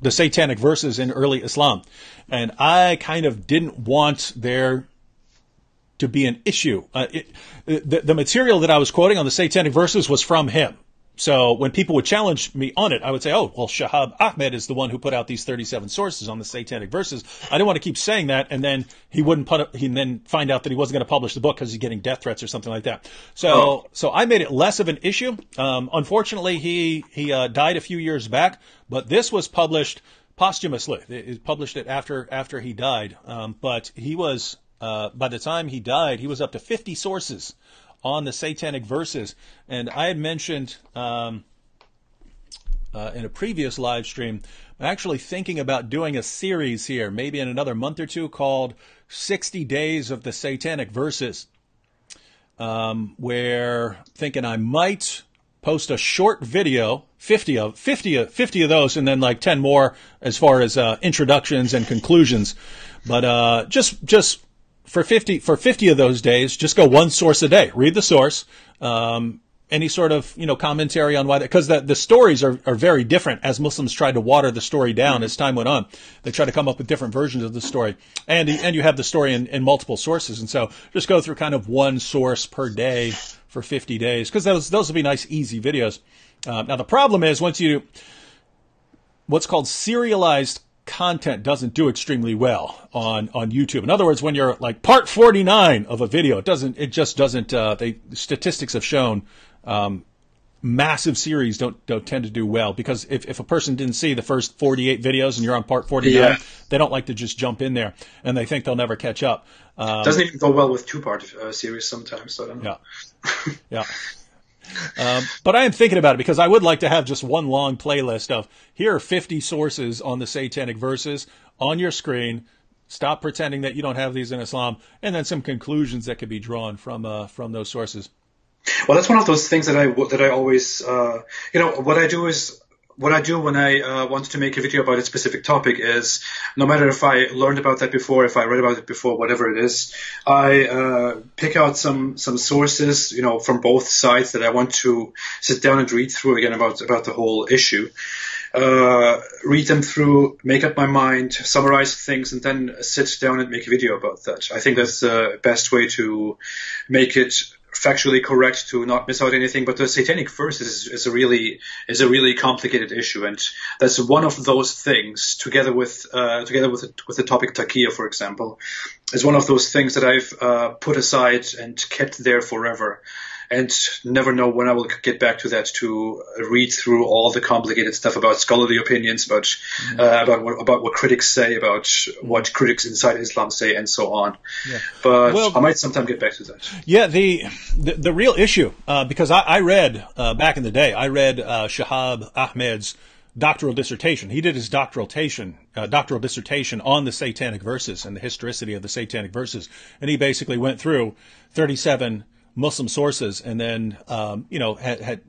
The Satanic Verses in Early Islam. And I kind of didn't want there to be an issue. The material that I was quoting on the Satanic Verses was from him. So when people would challenge me on it, I would say, oh, well, Shahab Ahmed is the one who put out these 37 sources on the Satanic Verses. I didn't want to keep saying that, and then he then find out that he wasn't going to publish the book because he's getting death threats or something like that. So I made it less of an issue. Unfortunately, he died a few years back, but this was published posthumously. He published it after he died. But he was, by the time he died, he was up to 50 sources on the Satanic Verses. And I had mentioned in a previous live stream, I'm actually thinking about doing a series here, maybe in another month or two, called 60 Days of the Satanic Verses, where thinking I might post a short video, 50 of those, and then like 10 more as far as introductions and conclusions. But just for 50 of those days, just go one source a day. Read the source. Any sort of, commentary on why that, because the stories are very different as Muslims tried to water the story down as time went on. They try to come up with different versions of the story. And you have the story in multiple sources. And so just go through kind of one source per day for 50 days, because those will be nice, easy videos. Now the problem is what's called serialized content doesn't do extremely well on YouTube. In other words, when you're like part 49 of a video, the statistics have shown, massive series don't tend to do well, because if a person didn't see the first 48 videos and you're on part 49, they don't like to just jump in there, and they think they'll never catch up. Doesn't even go well with two-part series sometimes, so I don't know. Yeah. But I am thinking about it, because I would like to have just one long playlist of, here are 50 sources on the Satanic Verses on your screen. Stop pretending that you don't have these in Islam, and then some conclusions that could be drawn from those sources. Well, that's one of those things that I always, what I do when I want to make a video about a specific topic is, no matter if I learned about that before, if I read about it before, whatever it is, I pick out some sources, from both sides that I want to sit down and read through again about the whole issue. Read them through, make up my mind, summarize things, and then sit down and make a video about that. I think that's the best way to make it factually correct, to not miss out anything. But the Satanic Verses is a really complicated issue, and that's one of those things, together with the topic Taqiyya, for example, is one of those things that I've put aside and kept there forever, and never know when I will get back to that, to read through all the complicated stuff about scholarly opinions, about what critics say, about what critics inside Islam say, and so on. Yeah. But I might sometime get back to that. Yeah, the real issue, because I read back in the day, Shahab Ahmed's doctoral dissertation. He did his doctoral dissertation on the Satanic Verses and the historicity of the Satanic Verses, and he basically went through 37 Muslim sources, and then had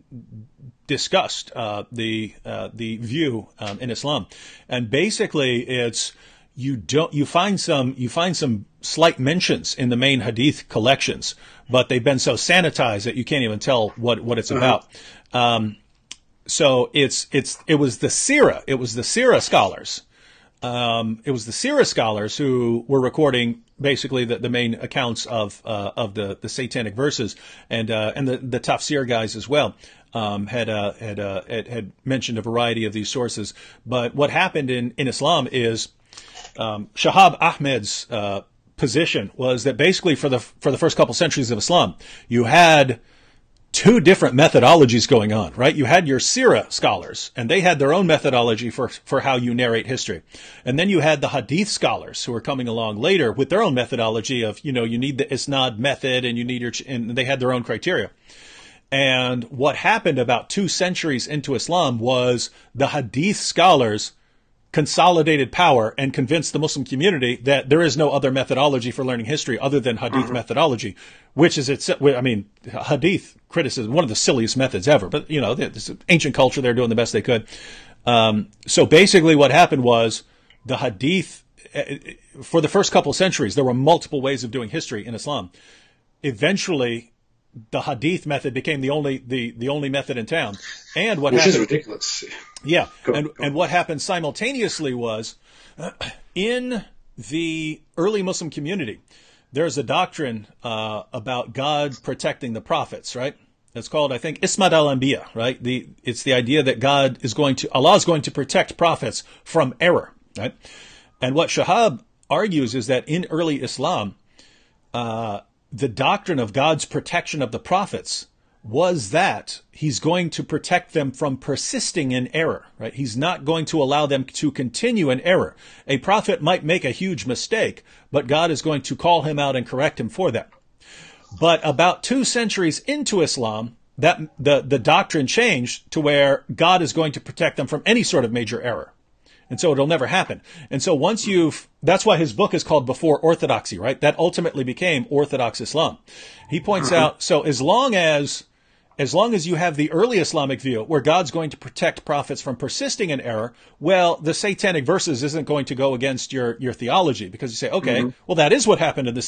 discussed the view in Islam, and basically it's you find some slight mentions in the main hadith collections, but they've been so sanitized that you can't even tell what it's about. So it was the Sirah scholars. It was the Sirah scholars who were recording basically the main accounts of the Satanic Verses, and the Tafsir guys as well had mentioned a variety of these sources. But what happened in Islam is Shahab Ahmed's position was that basically for the first couple centuries of Islam, you had two different methodologies going on, right? You had your Sirah scholars, and they had their own methodology for how you narrate history. And then you had the Hadith scholars who were coming along later with their own methodology of, you need the Isnad method, and and they had their own criteria. And what happened about 2 centuries into Islam was the Hadith scholars consolidated power and convinced the Muslim community that there is no other methodology for learning history other than Hadith methodology, which is Hadith criticism, one of the silliest methods ever. But, this ancient culture, they're doing the best they could. So basically what happened was the Hadith for the first couple of centuries, there were multiple ways of doing history in Islam. Eventually, the hadith method became the only method in town. And what Which is ridiculous. Yeah. And what happened simultaneously was in the early Muslim community, there's a doctrine about God protecting the prophets, right? It's called, I think, Ismat al-Anbiya, right? It's the idea that Allah is going to protect prophets from error, right? And what Shahab argues is that in early Islam, the doctrine of God's protection of the prophets was that he's going to protect them from persisting in error, right? He's not going to allow them to continue in error. A prophet might make a huge mistake, but God is going to call him out and correct him for that. But about 2 centuries into Islam, that the doctrine changed to where God is going to protect them from any sort of major error. And so it'll never happen. And so that's why his book is called Before Orthodoxy, right? That ultimately became Orthodox Islam. He points out, so as long as you have the early Islamic view where God's going to protect prophets from persisting in error, well, the satanic verses isn't going to go against your theology, because you say, okay, well, that is what happened in the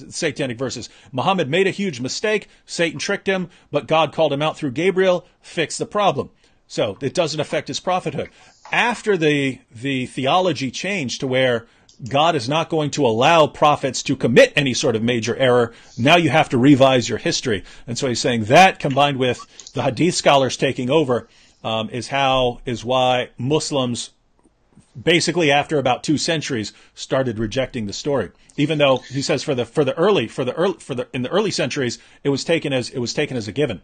satanic verses. Muhammad made a huge mistake. Satan tricked him, but God called him out through Gabriel, fixed the problem. So it doesn't affect his prophethood. After the theology changed to where God is not going to allow prophets to commit any sort of major error, now you have to revise your history. And so he's saying that, combined with the hadith scholars taking over, is why Muslims, basically after about 2 centuries, started rejecting the story. Even though he says in the early centuries, it was taken as a given.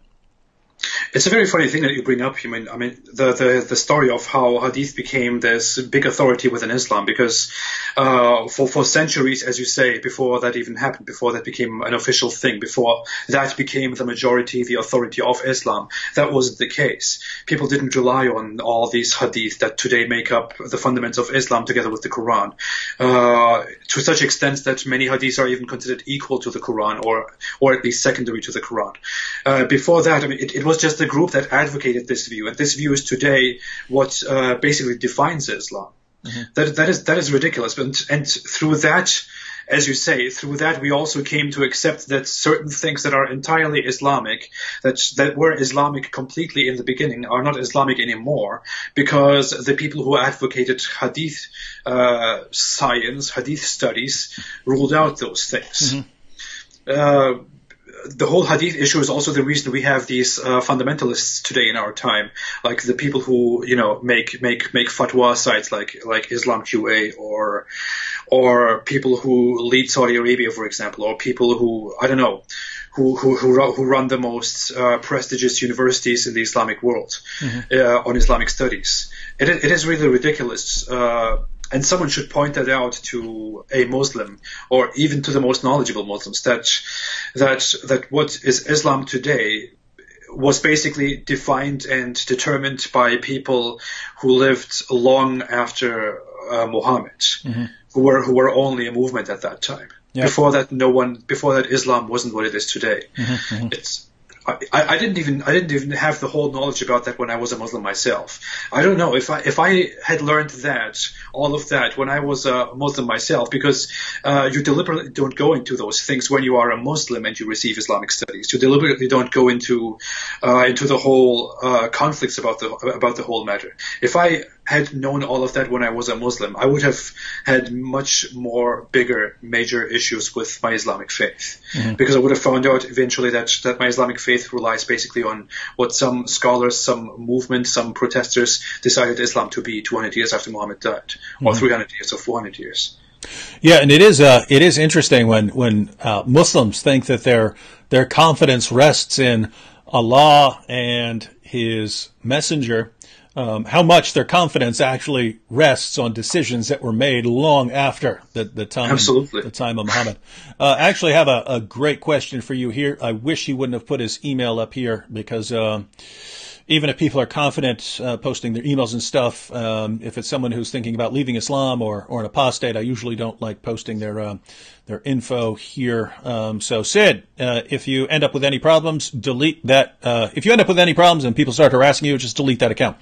It's a very funny thing that you bring up. I mean, the story of how hadith became this big authority within Islam, because for centuries, as you say, before that even happened, before that became an official thing, before that became the majority, the authority of Islam, that wasn't the case. People didn't rely on all these hadith that today make up the fundamentals of Islam together with the Quran, to such extent that many hadiths are even considered equal to the Quran, or at least secondary to the Quran. Before that, I mean, it was just a group that advocated this view, and this view is today what basically defines Islam. That is ridiculous. And through that, as you say, through that we also came to accept that certain things that are entirely Islamic, that were Islamic completely in the beginning, are not Islamic anymore, because the people who advocated hadith science, hadith studies, ruled out those things. The whole hadith issue is also the reason we have these fundamentalists today in our time, like the people who make fatwa sites like Islam QA, or people who lead Saudi Arabia, for example, or people who who run the most prestigious universities in the Islamic world on Islamic studies. It is really ridiculous. And someone should point that out to a Muslim, or even to the most knowledgeable Muslims, that what is Islam today was basically defined and determined by people who lived long after Muhammad, who were only a movement at that time. Yeah. Before that, Islam wasn't what it is today. I didn't even have the whole knowledge about that when I was a Muslim myself. I don't know if I had learned all of that when I was a Muslim myself, because you deliberately don't go into those things when you are a Muslim and you receive Islamic studies. You deliberately don't go into the whole conflicts about the whole matter. If I had known all of that when I was a Muslim, I would have had much more bigger, major issues with my Islamic faith, because I would have found out eventually that my Islamic faith relies basically on what some scholars, some movements, some protesters decided Islam to be 200 years after Muhammad died, or 300 years or 400 years. Yeah, and it is interesting when Muslims think that their confidence rests in Allah and His Messenger. How much their confidence actually rests on decisions that were made long after the time of Muhammad. I actually have a great question for you here. I wish he wouldn't have put his email up here, because even if people are confident posting their emails and stuff, if it's someone who's thinking about leaving Islam or an apostate, I usually don't like posting their info here. So Sid, if you end up with any problems, delete that. If you end up with any problems and people start harassing you, just delete that account.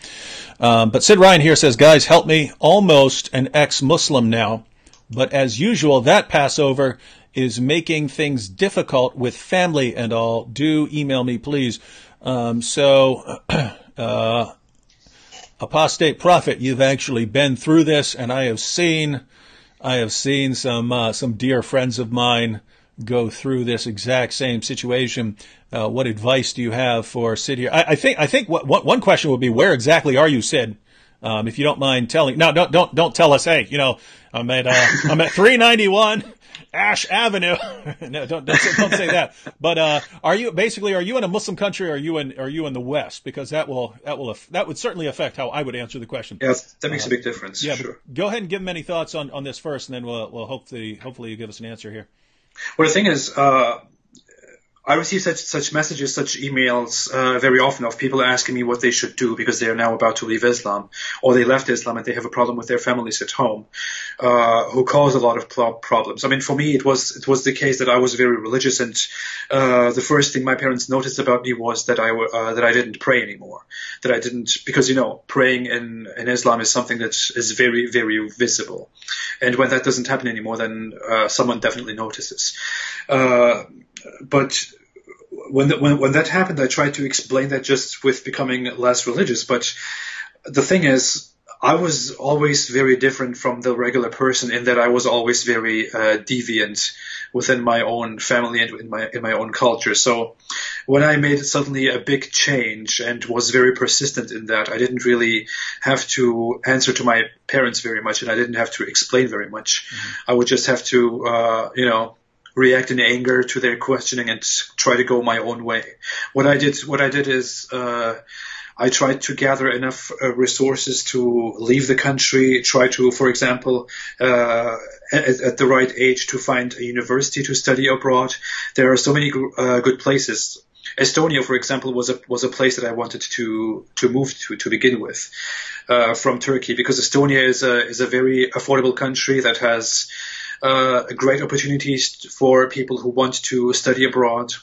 But Sid Ryan here says, guys, help me. Almost an ex-Muslim now. But as usual, that Passover is making things difficult with family and all. Do email me, please. Apostate Prophet, you've actually been through this, and I have seen some dear friends of mine go through this exact same situation. What advice do you have for Sid here? I think one question would be, where exactly are you, Sid? If you don't mind telling. No, don't tell us. Hey, I'm at 391 Ash Avenue. No, don't say that. But are you in a Muslim country, or are you in the West? Because that would certainly affect how I would answer the question. Yes, that makes a big difference. Yeah, sure. Go ahead and give them any thoughts on this first, and then we'll hopefully you give us an answer here. Well, the thing is, I receive such messages, such emails very often of people asking me what they should do because they are now about to leave Islam, or they left Islam and they have a problem with their families at home, who cause a lot of problems. I mean, for me, it was the case that I was very religious, and the first thing my parents noticed about me was that I didn't pray anymore, that I didn't, because praying in Islam is something that is very, very visible, and when that doesn't happen anymore, then someone definitely notices. But when that happened, I tried to explain that just with becoming less religious. But the thing is, I was always very different from the regular person in that I was always very deviant within my own family and in my own culture. So when I made suddenly a big change and was very persistent in that, I didn't really have to answer to my parents very much, and I didn't have to explain very much. Mm-hmm. I would just have to, react in anger to their questioning and try to go my own way. What I did is I tried to gather enough resources to leave the country, try to, for example, at the right age, to find a university to study abroad. There are so many good places. Estonia, for example, was a place that I wanted to move to begin with, from Turkey, because Estonia is a very affordable country that has great opportunities for people who want to study abroad.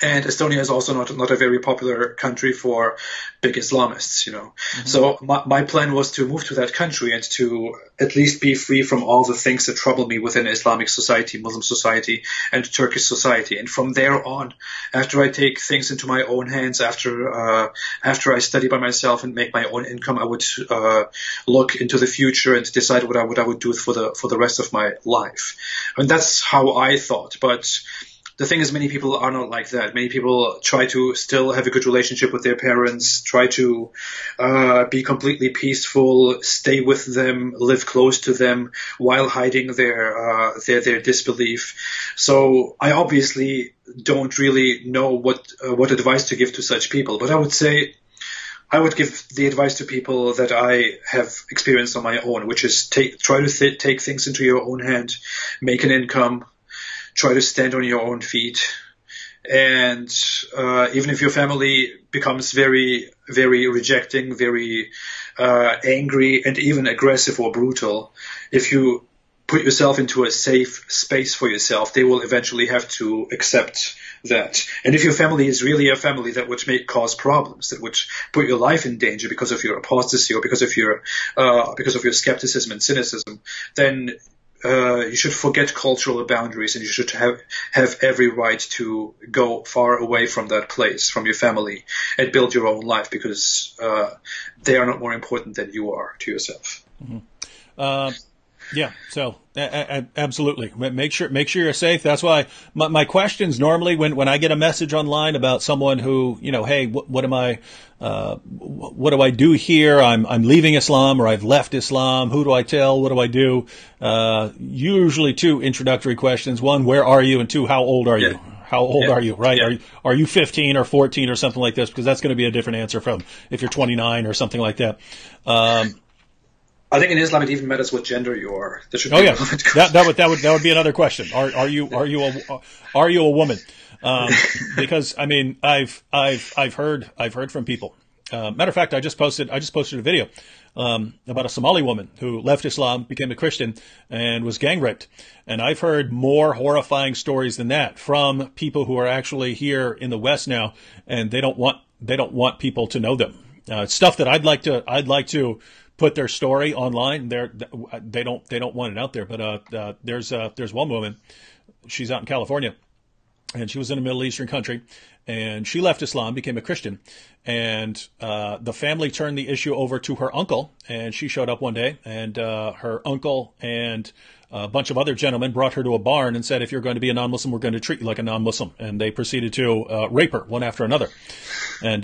And Estonia is also not a very popular country for big Islamists, Mm-hmm. So my plan was to move to that country and to at least be free from all the things that trouble me within Islamic society, Muslim society, and Turkish society. And from there on, after I take things into my own hands, after I study by myself and make my own income, I would look into the future and decide what I would do for the rest of my life. And that's how I thought. But the thing is, many people are not like that. Many people try to still have a good relationship with their parents, try to be completely peaceful, stay with them, live close to them, while hiding their disbelief. So I obviously don't really know what advice to give to such people, but I would say I would give the advice to people that I have experienced on my own, which is try to take things into your own hand, make an income, try to stand on your own feet. And even if your family becomes very, very rejecting, very angry, and even aggressive or brutal, if you put yourself into a safe space for yourself, they will eventually have to accept that. And if your family is really a family that would cause problems, that would put your life in danger because of your apostasy or because of your skepticism and cynicism, then you should forget cultural boundaries, and you should have every right to go far away from that place, from your family, and build your own life, because they are not more important than you are to yourself. Mm-hmm. Yeah, so absolutely. Make sure you're safe. That's why my questions normally when I get a message online about someone who, hey, what do I do here? I'm leaving Islam, or I've left Islam. Who do I tell? What do I do? Usually two introductory questions. One, where are you? And two, how old are you? How old are you, right? Yeah. Are you 15 or 14 or something like this? Because that's going to be a different answer from if you're 29 or something like that. I think in Islam it even matters what gender you are. That should be that would be another question. Are you a woman? Because I mean I've heard from people. Matter of fact, I just posted a video about a Somali woman who left Islam, became a Christian, and was gang raped. And I've heard more horrifying stories than that from people who are actually here in the West now, and they don't want people to know them. It's stuff that I'd like to put their story online. They don't want it out there. But there's one woman. She's out in California, and she was in a Middle Eastern country, and she left Islam, became a Christian, and the family turned the issue over to her uncle, and she showed up one day, and her uncle and a bunch of other gentlemen brought her to a barn and said, if you're going to be a non-Muslim, we're going to treat you like a non-Muslim. And they proceeded to rape her one after another. And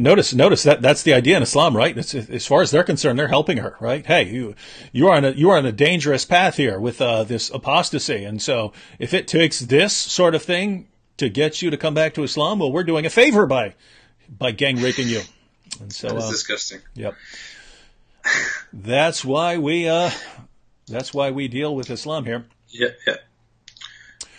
notice that's the idea in Islam, right? As far as they're concerned, they're helping her, right? Hey, you are on a dangerous path here with this apostasy. And so if it takes this sort of thing to get you to come back to Islam, well, we're doing a favor by gang raping you. And so that is disgusting. Yep. That's why we deal with Islam here. Yeah.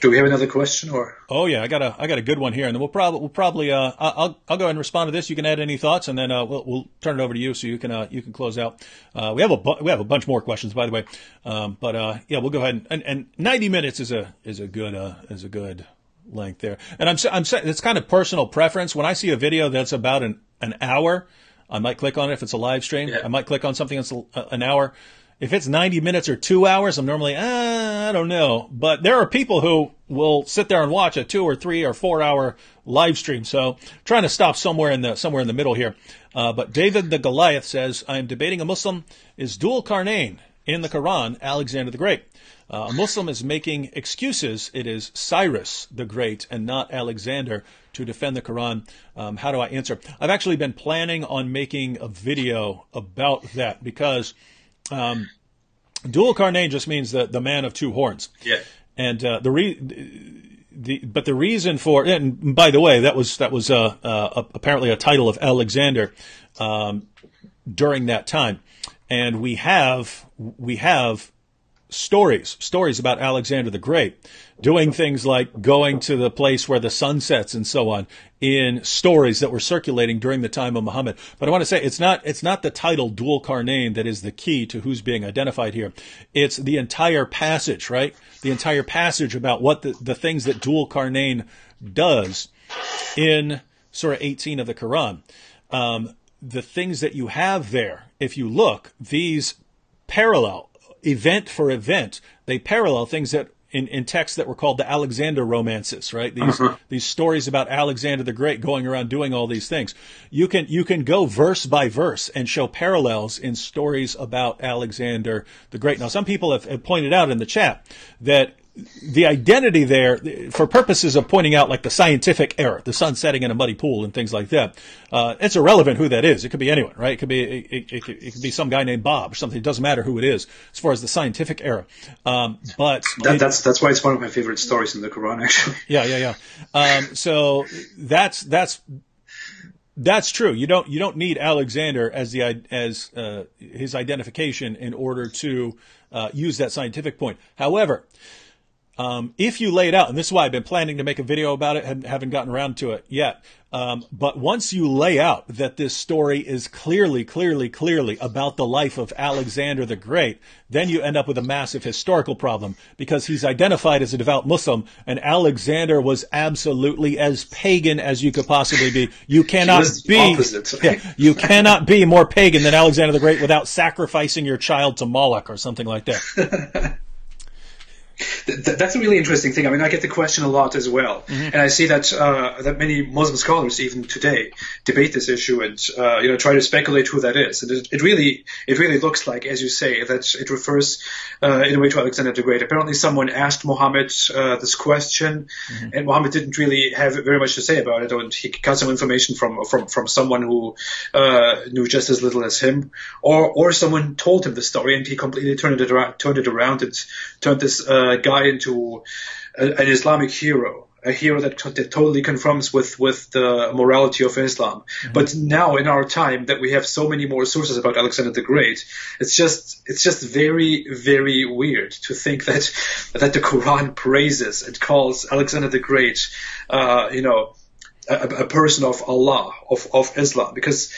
Do we have another question or? Oh yeah, I got a good one here, and then we'll probably I'll go ahead and respond to this. You can add any thoughts, and then we'll turn it over to you so you can close out. We have a bunch more questions, by the way, but we'll go ahead and 90 minutes is a good length there. And I'm saying it's kind of personal preference. When I see a video that's about an hour, I might click on it if it's a live stream. Yeah. I might click on something that's an hour. If it's 90 minutes or 2 hours, I'm normally, I don't know. But there are people who will sit there and watch a 2 or 3 or 4 hour live stream. So trying to stop somewhere in the middle here. But David the Goliath says, I'm debating a Muslim. Is Dul Qarnayn in the Quran Alexander the Great? A Muslim is making excuses. It is Cyrus the Great and not Alexander to defend the Quran. How do I answer? I've actually been planning on making a video about that because Dul Qarnayn just means the man of two horns. Yeah. And the reason for, and by the way, that was apparently a title of Alexander during that time. And we have stories about Alexander the Great doing things like going to the place where the sun sets and so on in stories that were circulating during the time of Muhammad. But I want to say it's not the title Dul Qarnayn that is the key to who's being identified here. It's the entire passage, right? The entire passage about what the things that Dul Qarnayn does in Surah 18 of the Quran. The things that you have there, if you look, these parallel event for event. They parallel things that in texts that were called the Alexander romances, right? These stories about Alexander the Great going around doing all these things. You can go verse by verse and show parallels in stories about Alexander the Great. Now, some people have pointed out in the chat that the identity there, for purposes of pointing out like the scientific error, the sun setting in a muddy pool and things like that, it's irrelevant who that is. It could be anyone, right? It could be some guy named Bob or something. It doesn't matter who it is as far as the scientific error. But that's why it's one of my favorite stories in the Quran, actually. Yeah. So that's true. You don't need Alexander as his identification in order to use that scientific point. However, if you lay it out, and this is why I've been planning to make a video about it, haven't gotten around to it yet. But once you lay out that this story is clearly about the life of Alexander the Great, then you end up with a massive historical problem because he's identified as a devout Muslim, and Alexander was absolutely as pagan as you could possibly be. You cannot you cannot be more pagan than Alexander the Great without sacrificing your child to Moloch or something like that. That's a really interesting thing. I mean, I get the question a lot as well, and I see that that many Muslim scholars even today debate this issue and try to speculate who that is. And it really looks like, as you say, that it refers in a way to Alexander the Great. Apparently, someone asked Muhammad this question, and Muhammad didn't really have very much to say about it. And he got some information from someone who knew just as little as him, or someone told him the story, and he completely turned it around and turned this guy into an Islamic hero, a hero that totally conforms with the morality of Islam. But now in our time that we have so many more sources about Alexander the Great, it's just very, very weird to think that the Quran praises and calls Alexander the Great, a person of Allah, of Islam, because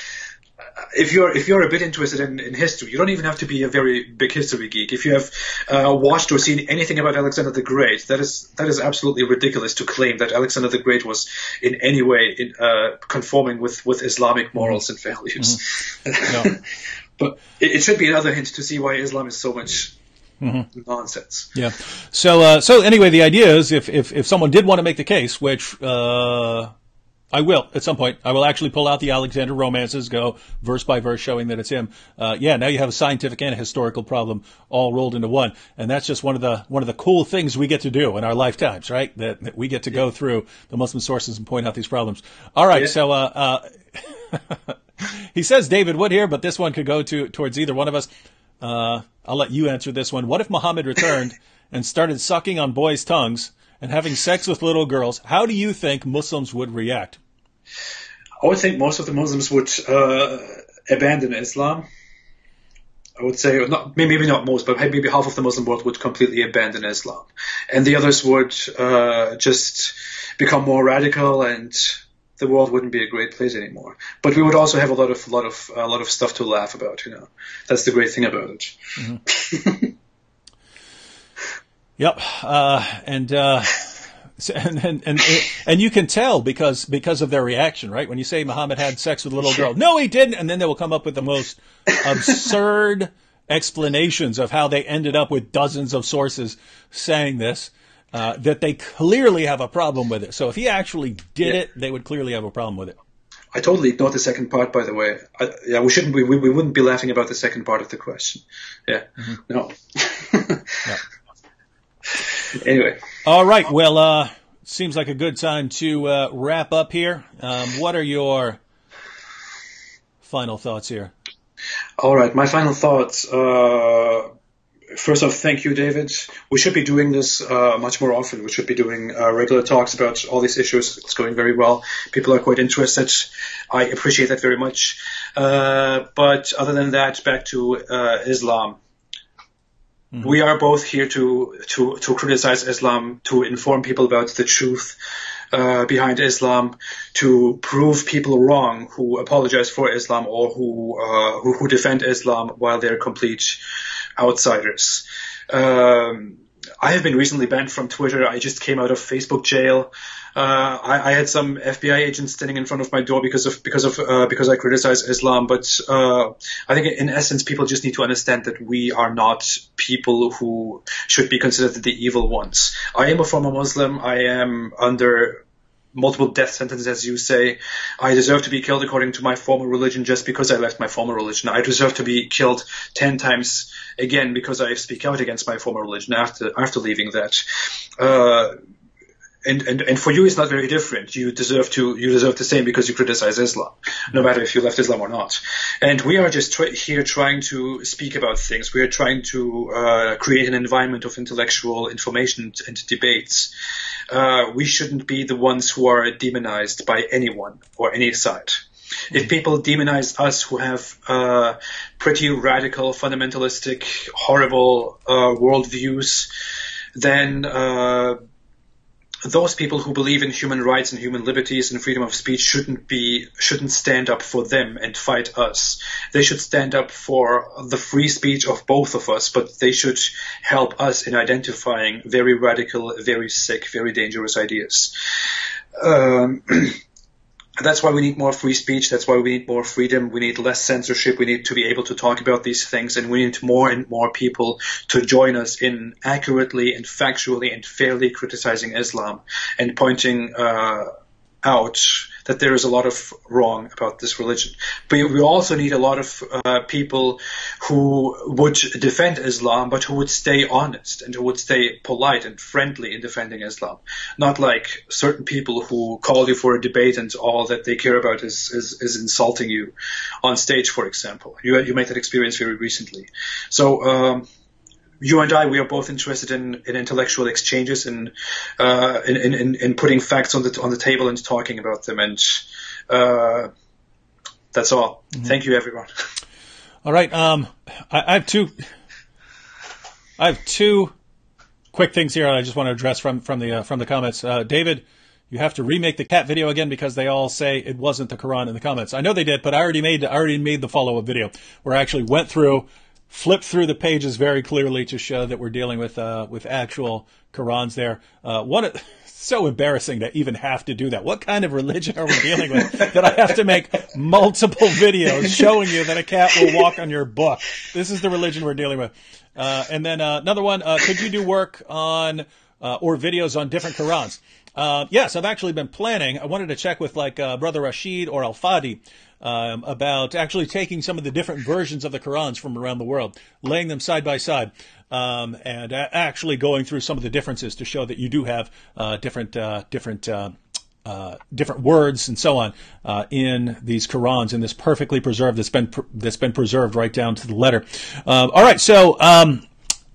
if you're a bit interested in history, you don't even have to be a very big history geek. If you have watched or seen anything about Alexander the Great, that is absolutely ridiculous to claim that Alexander the Great was in any way conforming with Islamic morals and values. No. But it should be another hint to see why Islam is so much nonsense. Yeah. So anyway, the idea is if someone did want to make the case, which I will at some point, I will actually pull out the Alexander romances, go verse by verse, showing that it's him. Now you have a scientific and a historical problem all rolled into one, and that's just one of the cool things we get to do in our lifetimes, right? That we get to go through the Muslim sources and point out these problems. All right, so he says David Wood here, but this one could go towards either one of us. I'll let you answer this one. What if Muhammad returned and started sucking on boys' tongues and having sex with little girls? How do you think Muslims would react? I would think most of the Muslims would abandon Islam. I would say, maybe not most, but maybe half of the Muslim world would completely abandon Islam. And the others would just become more radical, and the world wouldn't be a great place anymore. But we would also have a lot of stuff to laugh about. That's the great thing about it. Mm-hmm. Yep, and you can tell because of their reaction, right? When you say Muhammad had sex with a little girl, no, he didn't, and then they will come up with the most absurd explanations of how they ended up with dozens of sources saying this. That they clearly have a problem with it. So if he actually did it, they would clearly have a problem with it. I totally ignored the second part, by the way. We wouldn't be laughing about the second part of the question. Yeah, no. Yeah. Anyway. All right. Well, seems like a good time to wrap up here. What are your final thoughts here? All right. My final thoughts. First off, thank you, David. We should be doing this much more often. We should be doing regular talks about all these issues. It's going very well. People are quite interested. I appreciate that very much. But other than that, back to Islam. Mm-hmm. We are both here to criticize Islam, to inform people about the truth behind Islam, to prove people wrong who apologize for Islam or who defend Islam while they're complete outsiders. I have been recently banned from Twitter. I just came out of Facebook jail. I had some FBI agents standing in front of my door because I criticize Islam. But I think in essence, people just need to understand that we are not people who should be considered the evil ones. I am a former Muslim. I am under multiple death sentences, as you say. I deserve to be killed according to my former religion just because I left my former religion. I deserve to be killed 10 times again because I speak out against my former religion after leaving that. And for you, it's not very different. You deserve the same because you criticize Islam, no matter if you left Islam or not. And we are just here trying to speak about things. We are trying to create an environment of intellectual information and debates. We shouldn't be the ones who are demonized by anyone or any side. If people demonize us who have pretty radical, fundamentalistic, horrible worldviews, then those people who believe in human rights and human liberties and freedom of speech shouldn't stand up for them and fight us. They should stand up for the free speech of both of us, but they should help us in identifying very radical, very sick, very dangerous ideas. That's why we need more free speech. That's why we need more freedom. We need less censorship. We need to be able to talk about these things, and we need more and more people to join us in accurately and factually and fairly criticizing Islam and pointing out that there is a lot of wrong about this religion. But we also need a lot of people who would defend Islam, but who would stay honest and who would stay polite and friendly in defending Islam. Not like certain people who call you for a debate and all that they care about is insulting you on stage, for example. You made that experience very recently. So you and I, we are both interested in intellectual exchanges and in putting facts on the table and talking about them. And that's all. Mm-hmm. Thank you, everyone. All right. I have two quick things here I just want to address from the comments. David, you have to remake the cat video again because they all say it wasn't the Quran in the comments. I know they did, but I already made the follow-up video where I actually went through, flip through the pages very clearly to show that we're dealing with actual Qurans there. so embarrassing to even have to do that. What kind of religion are we dealing with that I have to make multiple videos showing you that a cat will walk on your book? This is the religion we're dealing with. And then another one, could you do work on or videos on different Qurans? Yes, I've actually been planning. I wanted to check with like Brother Rashid or Al-Fadi about actually taking some of the different versions of the Qurans from around the world, laying them side by side, and actually going through some of the differences to show that you do have different words and so on in these Qurans, in this perfectly preserved that's been preserved right down to the letter. All right, so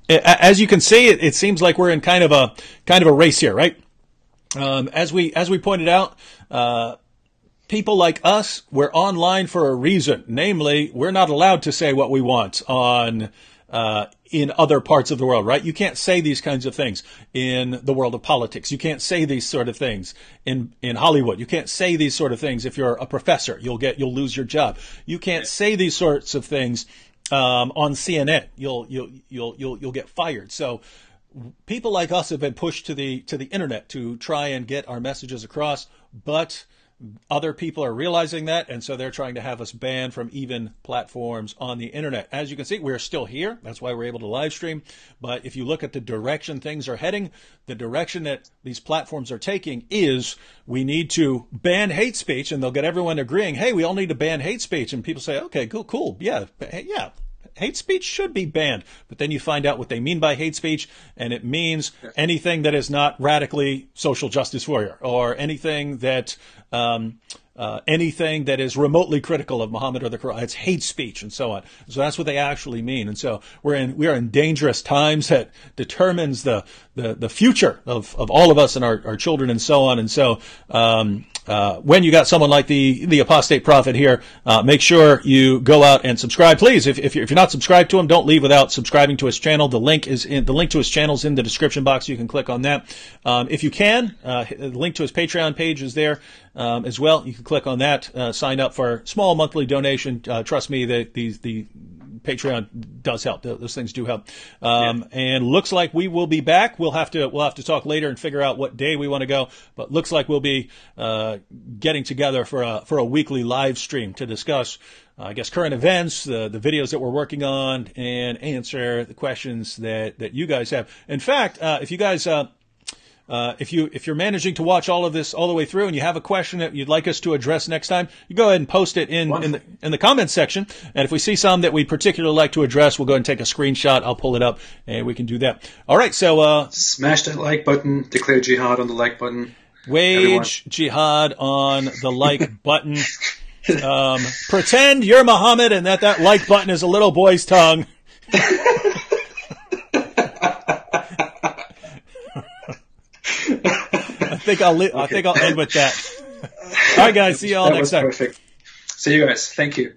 as you can see, it seems like we're in kind of a race here, right? As we pointed out, people like us, we're online for a reason. Namely, we're not allowed to say what we want on in other parts of the world, right? You can't say these kinds of things in the world of politics. You can't say these sort of things in Hollywood. You can't say these sort of things if you're a professor. You'll lose your job. You can't say these sorts of things on CNN. You'll get fired. So people like us have been pushed to the internet to try and get our messages across, but other people are realizing that, and so they're trying to have us banned from even platforms on the internet. As you can see, we're still here. That's why we're able to live stream. But if you look at the direction things are heading, the direction that these platforms are taking is we need to ban hate speech, and they'll get everyone agreeing, hey, we all need to ban hate speech. And people say, okay, cool, yeah. Hate speech should be banned. But then you find out what they mean by hate speech, and it means anything that is not radically social justice warrior, or anything that is remotely critical of Muhammad or the Quran. It's hate speech and so on. So that's what they actually mean. And so we are in dangerous times that determines the future of all of us and our children and so on. And so when you got someone like the apostate prophet here, make sure you go out and subscribe. Please, if you're not subscribed to him, don't leave without subscribing to his channel. The link to his channel is in the description box. You can click on that. If you can, the link to his Patreon page is there as well. You can click on that, sign up for a small monthly donation. Trust me, the Patreon does help. Those things do help. And looks like we will be back. We'll have to talk later and figure out what day we want to go. But looks like we'll be getting together for a weekly live stream to discuss, I guess, current events, the videos that we're working on, and answer the questions that you guys have. In fact, if you guys if you're managing to watch all of this all the way through and you have a question that you'd like us to address next time, you go ahead and post it in the comments section. And if we see some that we'd particularly like to address, we'll go ahead and take a screenshot. I'll pull it up and we can do that. All right. So, smash that like button, declare jihad on the like button. Wage jihad on the like button. Pretend you're Muhammad and that like button is a little boy's tongue. I think I'll end with that. All right, guys. See you all next time. Perfect. See you guys. Thank you.